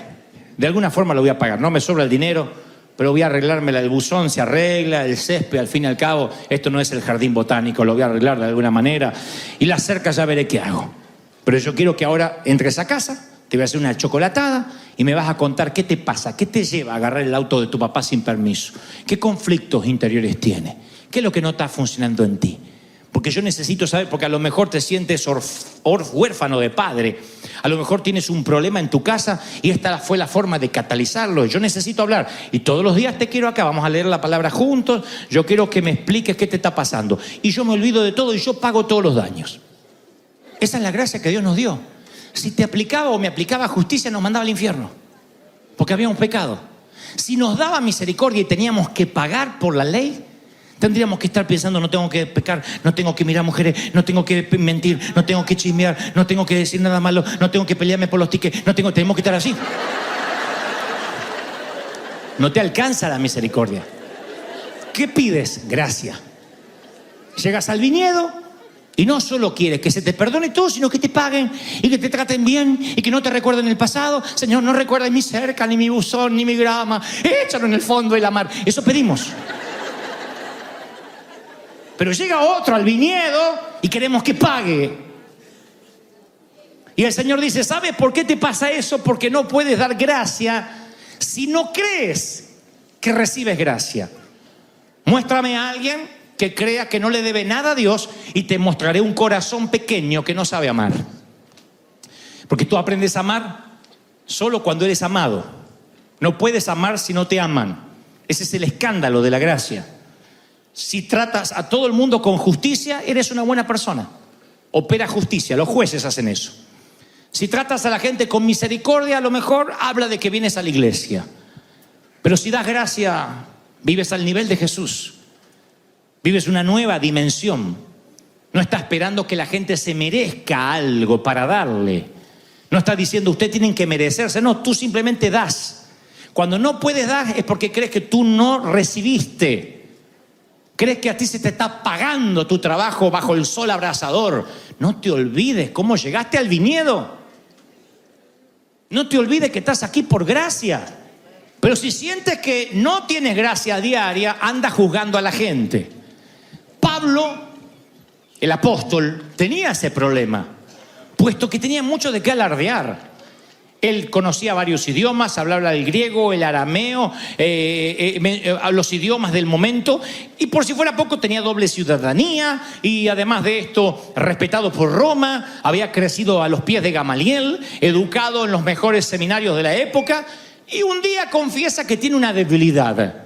de alguna forma lo voy a pagar. No me sobra el dinero, pero voy a arreglármela. El buzón se arregla, el césped, al fin y al cabo, esto no es el jardín botánico, lo voy a arreglar de alguna manera. Y la cerca ya veré qué hago. Pero yo quiero que ahora entres a casa, te voy a hacer una chocolatada y me vas a contar qué te pasa, qué te lleva a agarrar el auto de tu papá sin permiso, qué conflictos interiores tiene, qué es lo que no está funcionando en ti. Porque yo necesito saber, porque a lo mejor te sientes huérfano de padre, a lo mejor tienes un problema en tu casa y esta fue la forma de catalizarlo. Yo necesito hablar y todos los días te quiero acá, vamos a leer la palabra juntos, yo quiero que me expliques qué te está pasando. Y yo me olvido de todo y yo pago todos los daños. Esa es la gracia que Dios nos dio. Si te aplicaba o me aplicaba justicia, nos mandaba al infierno, porque habíamos pecado. Si nos daba misericordia y teníamos que pagar por la ley, tendríamos que estar pensando, no tengo que pecar, no tengo que mirar mujeres, no tengo que mentir, no tengo que chismear, no tengo que decir nada malo, no tengo que pelearme por los tickets, tenemos que estar así. No te alcanza la misericordia. ¿Qué pides? Gracia. Llegas al viñedo y no solo quieres que se te perdone todo, sino que te paguen y que te traten bien y que no te recuerden el pasado. Señor, no recuerdes mi cerca, ni mi buzón, ni mi grama. Échalo en el fondo de la mar. Eso pedimos. Pero llega otro al viñedo y queremos que pague. Y el Señor dice, ¿sabes por qué te pasa eso? Porque no puedes dar gracia si no crees que recibes gracia. Muéstrame a alguien que crea que no le debe nada a Dios y te mostraré un corazón pequeño que no sabe amar. Porque tú aprendes a amar solo cuando eres amado. No puedes amar si no te aman. Ese es el escándalo de la gracia. Si tratas a todo el mundo con justicia, eres una buena persona. Opera justicia, los jueces hacen eso. Si tratas a la gente con misericordia, a lo mejor habla de que vienes a la iglesia. Pero si das gracia, vives al nivel de Jesús. Vives una nueva dimensión. No está esperando que la gente se merezca algo para darle. No está diciendo, ustedes tienen que merecerse. No, tú simplemente das. Cuando no puedes dar es porque crees que tú no recibiste. Crees que a ti se te está pagando tu trabajo bajo el sol abrasador. No te olvides cómo llegaste al viñedo. No te olvides que estás aquí por gracia. Pero si sientes que no tienes gracia diaria, anda juzgando a la gente. Pablo, el apóstol, tenía ese problema, puesto que tenía mucho de qué alardear. Él conocía varios idiomas, hablaba el griego, el arameo, los idiomas del momento, y por si fuera poco tenía doble ciudadanía, y además de esto, respetado por Roma, había crecido a los pies de Gamaliel, educado en los mejores seminarios de la época, y un día confiesa que tiene una debilidad.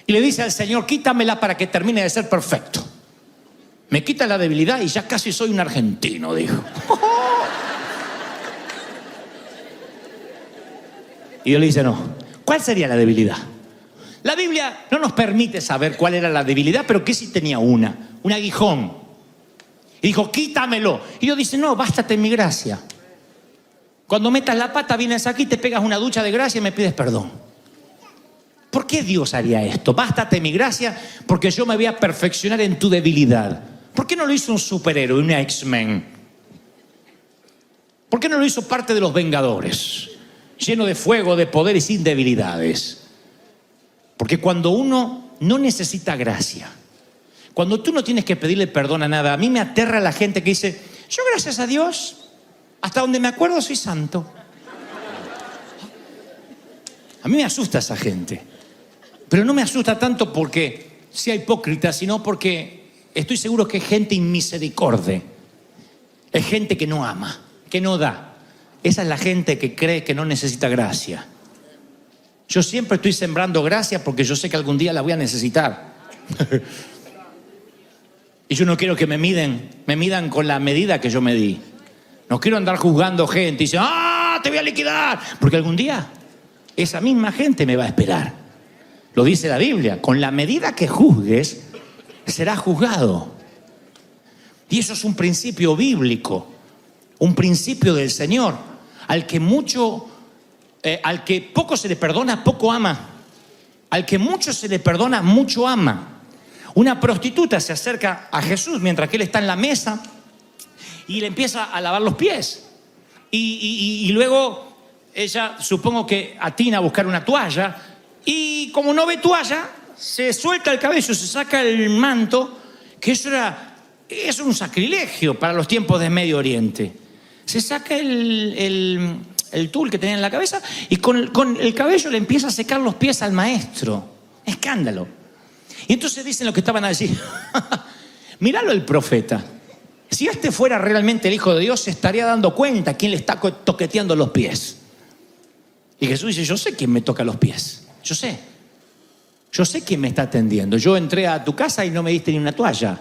Y le dice al Señor, quítamela para que termine de ser perfecto. Me quita la debilidad y ya casi soy un argentino, dijo. Y Dios le dice, no. ¿Cuál sería la debilidad? La Biblia no nos permite saber cuál era la debilidad, pero que sí tenía un aguijón. Y dijo, quítamelo. Y Dios dice, no, bástate en mi gracia. Cuando metas la pata, vienes aquí, te pegas una ducha de gracia y me pides perdón. ¿Por qué Dios haría esto? Bástate mi gracia porque yo me voy a perfeccionar en tu debilidad. ¿Por qué no lo hizo un superhéroe, un X-Men? ¿Por qué no lo hizo parte de los Vengadores? Lleno de fuego, de poder y sin debilidades. Porque cuando uno no necesita gracia, cuando tú no tienes que pedirle perdón a nada, a mí me aterra la gente que dice, yo gracias a Dios, hasta donde me acuerdo soy santo. A mí me asusta esa gente. Pero no me asusta tanto porque sea hipócrita, sino porque estoy seguro que es gente inmisericordia. Es gente que no ama, que no da. Esa es la gente que cree que no necesita gracia. Yo siempre estoy sembrando gracia porque yo sé que algún día la voy a necesitar. Y yo no quiero que me midan con la medida que yo medí. No quiero andar juzgando gente y decir, te voy a liquidar. Porque algún día esa misma gente me va a esperar. Lo dice la Biblia, con la medida que juzgues, serás juzgado. Y eso es un principio bíblico, un principio del Señor. Al que poco se le perdona, poco ama. Al que mucho se le perdona, mucho ama. Una prostituta se acerca a Jesús mientras que él está en la mesa y le empieza a lavar los pies. Y luego ella, supongo que atina a buscar una toalla, y como no ve toalla, se suelta el cabello, se saca el manto, que eso es un sacrilegio para los tiempos de Medio Oriente. Se saca el tul que tenía en la cabeza y con el cabello le empieza a secar los pies al maestro. Escándalo. Y entonces dicen los que estaban allí, míralo el profeta. Si este fuera realmente el Hijo de Dios, se estaría dando cuenta quién le está toqueteando los pies. Y Jesús dice, yo sé quién me toca los pies. Yo sé quién me está atendiendo. Yo entré a tu casa y no me diste ni una toalla.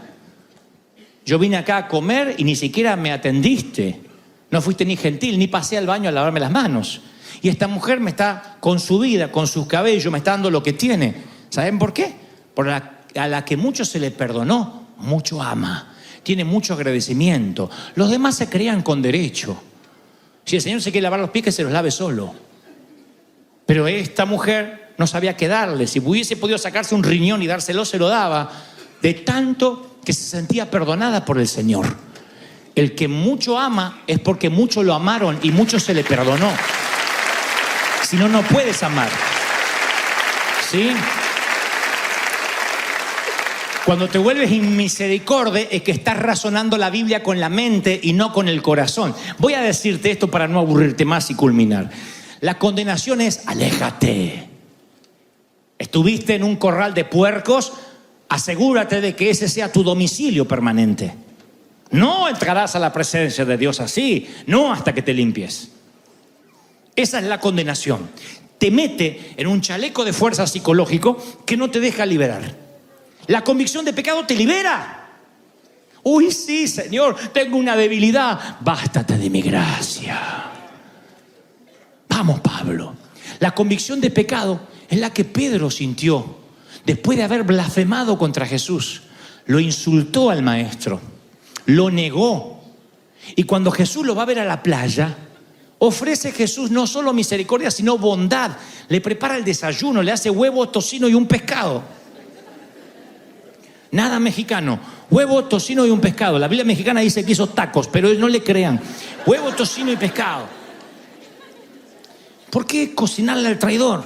Yo vine acá a comer y ni siquiera me atendiste. No fuiste ni gentil, ni pasé al baño a lavarme las manos. Y esta mujer me está, con su vida, con sus cabellos, me está dando lo que tiene. ¿Saben por qué? A la que mucho se le perdonó, mucho ama. Tiene mucho agradecimiento. Los demás se creían con derecho. Si el Señor se quiere lavar los pies, que se los lave solo. Pero esta mujer no sabía qué darle. Si hubiese podido sacarse un riñón y dárselo, se lo daba. De tanto que se sentía perdonada por el Señor. El que mucho ama es porque mucho lo amaron y mucho se le perdonó. Si no, no puedes amar. ¿Sí? Cuando te vuelves inmisericordia es que estás razonando la Biblia con la mente y no con el corazón. Voy a decirte esto para no aburrirte más y culminar. La condenación es aléjate. Estuviste en un corral de puercos, asegúrate de que ese sea tu domicilio permanente. No entrarás a la presencia de Dios así, no hasta que te limpies. Esa es la condenación. Te mete en un chaleco de fuerza psicológico que no te deja liberar. La convicción de pecado te libera. Uy, sí, Señor, tengo una debilidad. Bástate de mi gracia. Vamos, Pablo. La convicción de pecado es la que Pedro sintió después de haber blasfemado contra Jesús. Lo insultó al maestro, lo negó. Y cuando Jesús lo va a ver a la playa, ofrece Jesús no solo misericordia, sino bondad. Le prepara el desayuno, le hace huevo, tocino y un pescado. Nada mexicano, huevo, tocino y un pescado. La Biblia mexicana dice que hizo tacos, pero no le crean. Huevo, tocino y pescado. ¿Por qué cocinarle al traidor?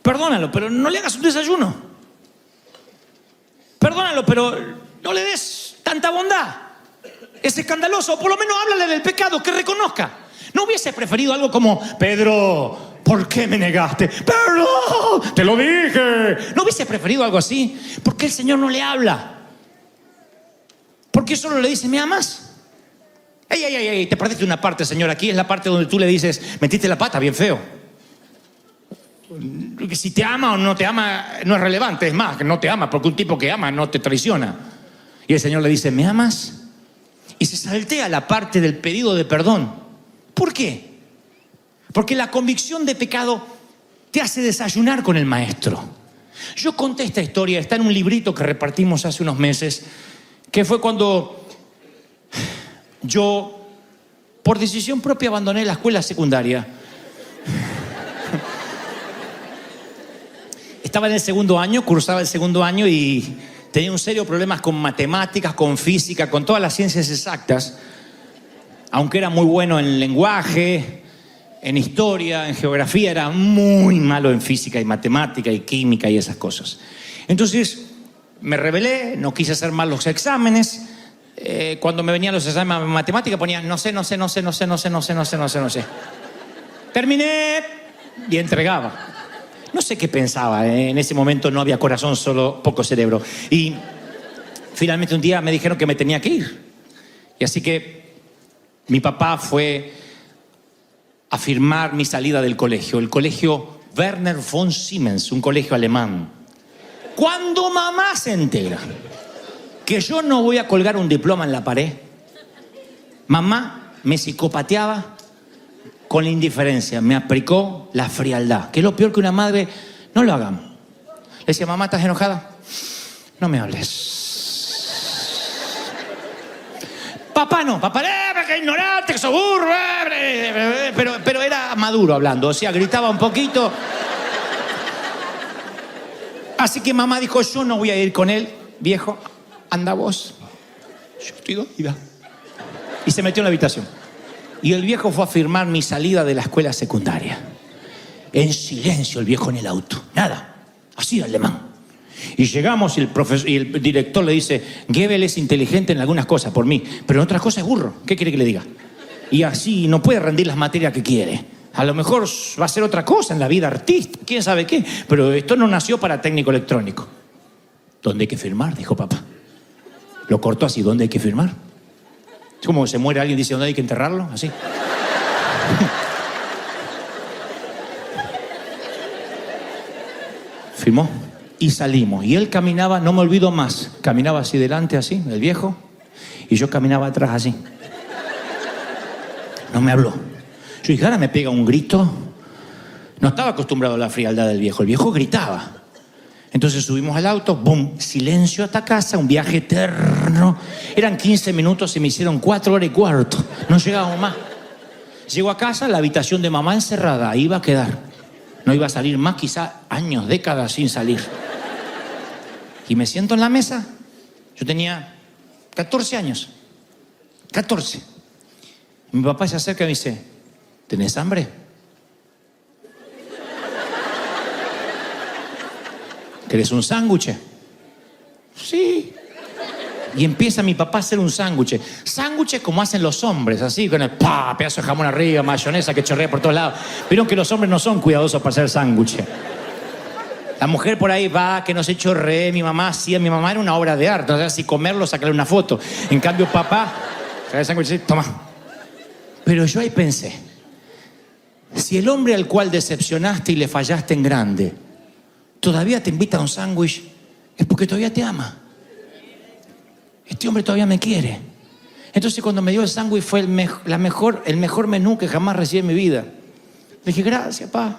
Perdónalo, pero no le hagas un desayuno. Perdónalo, pero no le des tanta bondad. Es escandaloso. Por lo menos háblale del pecado, que reconozca. ¿No hubiese preferido algo como, Pedro, ¿por qué me negaste? ¡Pedro! ¡Te lo dije! ¿No hubiese preferido algo así? ¿Por qué el Señor no le habla? ¿Por qué solo le dice, ¿me amas? ¡Ey! Te perdiste una parte, Señor. Aquí es la parte donde tú le dices, metiste la pata, bien feo. Si te ama o no te ama no es relevante. Es más, que no te ama, porque un tipo que ama no te traiciona. Y el Señor le dice, ¿me amas? Y se saltea la parte del pedido de perdón. ¿Por qué? Porque la convicción de pecado te hace desayunar con el maestro. Yo conté esta historia, está en un librito que repartimos hace unos meses, que fue cuando yo, por decisión propia, abandoné la escuela secundaria. Estaba en el segundo año, cursaba el segundo año y tenía un serio problemas con matemáticas, con física, con todas las ciencias exactas. Aunque era muy bueno en lenguaje, en historia, en geografía, era muy malo en física y matemática y química y esas cosas. Entonces me rebelé, no quise hacer mal los exámenes. Cuando me venían los exámenes de matemática ponía no sé. Terminé y entregaba. No sé qué pensaba, en ese momento no había corazón, solo poco cerebro. Y finalmente un día me dijeron que me tenía que ir. Y así que mi papá fue a firmar mi salida del colegio, el colegio Werner von Siemens, un colegio alemán. Cuando mamá se entera que yo no voy a colgar un diploma en la pared, mamá me psicopateaba con la indiferencia, me aplicó la frialdad, que es lo peor que una madre. No lo hagan. Le decía, mamá, ¿estás enojada? No me hables. Papá no, papá, que ignorante, que sos burro, pero era maduro hablando, o sea, gritaba un poquito. Así que mamá dijo, yo no voy a ir con él, viejo, anda vos. Yo estoy dolida. Y se metió en la habitación. Y el viejo fue a firmar mi salida de la escuela secundaria. En silencio el viejo en el auto, nada, así alemán. Y llegamos y el director le dice, Goebbels es inteligente en algunas cosas por mí, pero en otras cosas es burro. ¿Qué quiere que le diga? Y así no puede rendir las materias que quiere. A lo mejor va a ser otra cosa en la vida artista, quién sabe qué. Pero esto no nació para técnico electrónico. ¿Dónde hay que firmar? Dijo papá. Lo cortó así, ¿dónde hay que firmar? Es como se muere alguien y dice, ¿dónde hay que enterrarlo? Así. Firmó. Y salimos. Y él caminaba, no me olvido más, caminaba así delante, así, el viejo, y yo caminaba atrás así. No me habló. Yo dije, ahora me pega un grito. No estaba acostumbrado a la frialdad del viejo. El viejo gritaba. Entonces subimos al auto, ¡bum! Silencio hasta casa, un viaje eterno. Eran 15 minutos y me hicieron 4 horas y cuarto. No llegábamos más. Llego a casa, la habitación de mamá encerrada, ahí iba a quedar. No iba a salir más, quizá años, décadas sin salir. Y me siento en la mesa. Yo tenía 14 años. 14. Mi papá se acerca y me dice, ¿tenés hambre? ¿Querés un sándwich? Sí. Y empieza mi papá a hacer un sándwich. Sándwiches como hacen los hombres, así, con el pedazo de jamón arriba, mayonesa que chorrea por todos lados. Vieron que los hombres no son cuidadosos para hacer sándwiches. La mujer por ahí va, que no se chorree. Mi mamá hacía, mi mamá era una obra de arte. O sea, si comerlo, sacarle una foto. En cambio, papá, trae el sándwich, toma. Pero yo ahí pensé, si el hombre al cual decepcionaste y le fallaste en grande todavía te invita a un sándwich, es porque todavía te ama. Este hombre todavía me quiere. Entonces cuando me dio el sándwich fue el mejor menú que jamás recibí en mi vida. Le dije, gracias, pa.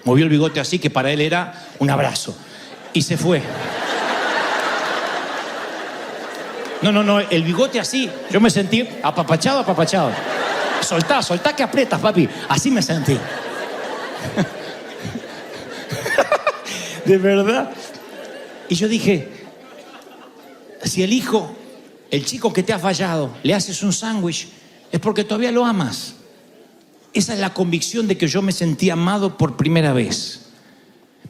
Movió el bigote así, que para él era un abrazo. Y se fue. No, el bigote así. Yo me sentí apapachado. Soltá que aprietas, papi. Así me sentí. De verdad. Y yo dije, si el chico que te ha fallado, le haces un sándwich, es porque todavía lo amas. Esa es la convicción de que yo me sentí amado por primera vez.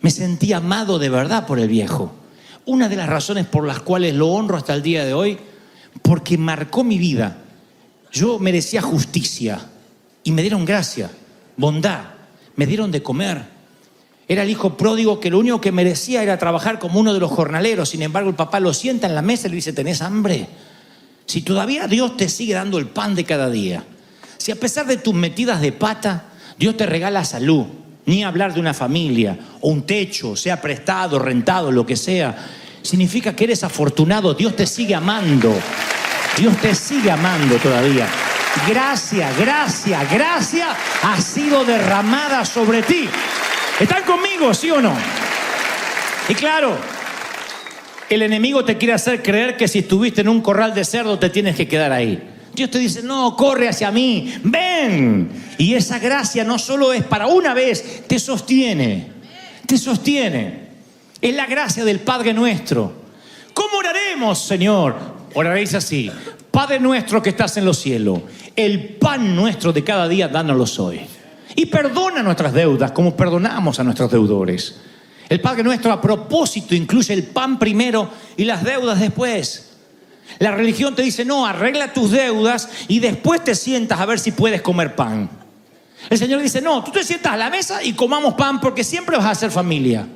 Me sentí amado de verdad por el viejo. Una de las razones por las cuales lo honro hasta el día de hoy, porque marcó mi vida. Yo merecía justicia y me dieron gracia, bondad, me dieron de comer. Era el hijo pródigo que lo único que merecía era trabajar como uno de los jornaleros. Sin embargo, el papá lo sienta en la mesa y le dice, ¿tenés hambre? Si todavía Dios te sigue dando el pan de cada día. Si a pesar de tus metidas de pata, Dios te regala salud, ni hablar de una familia, o un techo, sea prestado, rentado, lo que sea, significa que eres afortunado. Dios te sigue amando. Dios te sigue amando todavía. Gracia ha sido derramada sobre ti. ¿Están conmigo, sí o no? Y claro, el enemigo te quiere hacer creer que si estuviste en un corral de cerdo te tienes que quedar ahí. Dios te dice, no, corre hacia mí, ven. Y esa gracia no solo es para una vez, te sostiene. Es la gracia del Padre nuestro. ¿Cómo oraremos, Señor? Oraréis así: Padre nuestro que estás en los cielos, el pan nuestro de cada día, dánoslo hoy. Y perdona nuestras deudas como perdonamos a nuestros deudores. El Padre nuestro, a propósito, incluye el pan primero y las deudas después. La religión te dice, no, arregla tus deudas y después te sientas a ver si puedes comer pan. El Señor dice, no, tú te sientas a la mesa y comamos pan porque siempre vas a ser familia.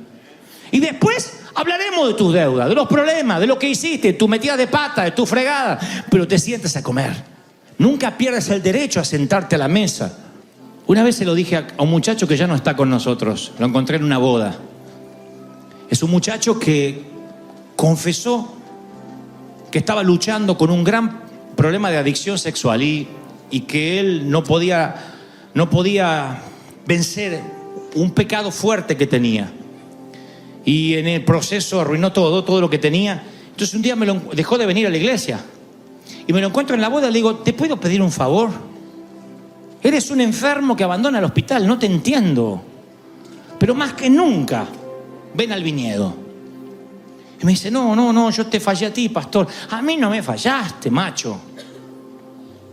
Y después hablaremos de tus deudas, de los problemas, de lo que hiciste, tu metida de pata, de tu fregada. Pero te sientes a comer. Nunca pierdas el derecho a sentarte a la mesa. Una vez se lo dije a un muchacho que ya no está con nosotros. Lo encontré en una boda. Es un muchacho que confesó que estaba luchando con un gran problema de adicción sexual y que él no podía vencer un pecado fuerte que tenía. Y en el proceso arruinó todo lo que tenía. Entonces un día dejó de venir a la iglesia. Y me lo encuentro en la boda y le digo, ¿te puedo pedir un favor? Eres un enfermo que abandona el hospital, no te entiendo. Pero más que nunca, ven al viñedo. Y me dice, no, yo te fallé a ti, pastor. A mí no me fallaste, macho.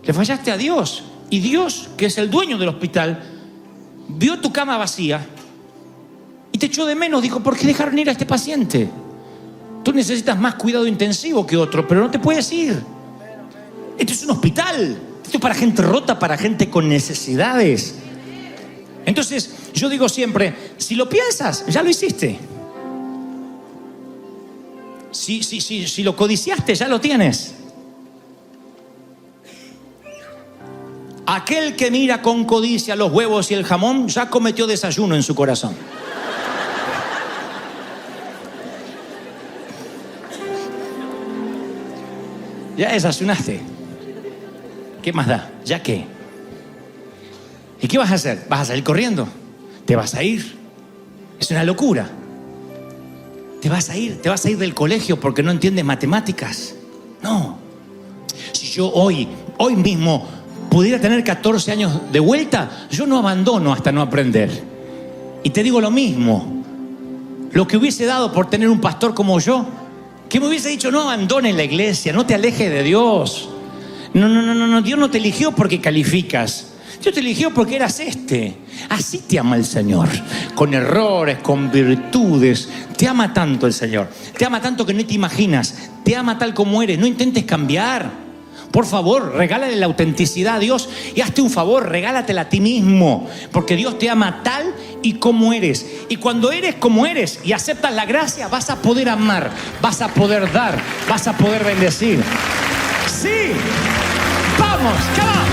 Le fallaste a Dios. Y Dios, que es el dueño del hospital, vio tu cama vacía y te echó de menos. Dijo, ¿por qué dejaron ir a este paciente? Tú necesitas más cuidado intensivo que otro, pero no te puedes ir. Esto es un hospital. Esto es para gente rota, para gente con necesidades. Entonces, yo digo siempre, si lo piensas, ya lo hiciste. Si lo codiciaste, ya lo tienes. Aquel que mira con codicia los huevos y el jamón ya cometió desayuno en su corazón. Ya desayunaste. ¿Qué más da? ¿Ya qué? ¿Y qué vas a hacer? ¿Vas a salir corriendo? ¿Te vas a ir? Es una locura. Te vas a ir del colegio porque no entiendes matemáticas. No. Si yo hoy mismo pudiera tener 14 años de vuelta, yo no abandono hasta no aprender. Y te digo lo mismo. Lo que hubiese dado por tener un pastor como yo, que me hubiese dicho, no abandones la iglesia, no te alejes de Dios. No, Dios no te eligió porque calificas. Dios te eligió porque eras Así te ama el Señor. Con errores, con virtudes. Te ama tanto el Señor. Te ama tanto que no te imaginas. Te ama tal como eres. No intentes cambiar. Por favor, regálale la autenticidad a Dios y hazte un favor, regálatela a ti mismo. Porque Dios te ama tal y como eres. Y cuando eres como eres y aceptas la gracia, vas a poder amar, vas a poder dar, vas a poder bendecir. ¡Sí! ¡Vamos! ¡Come on!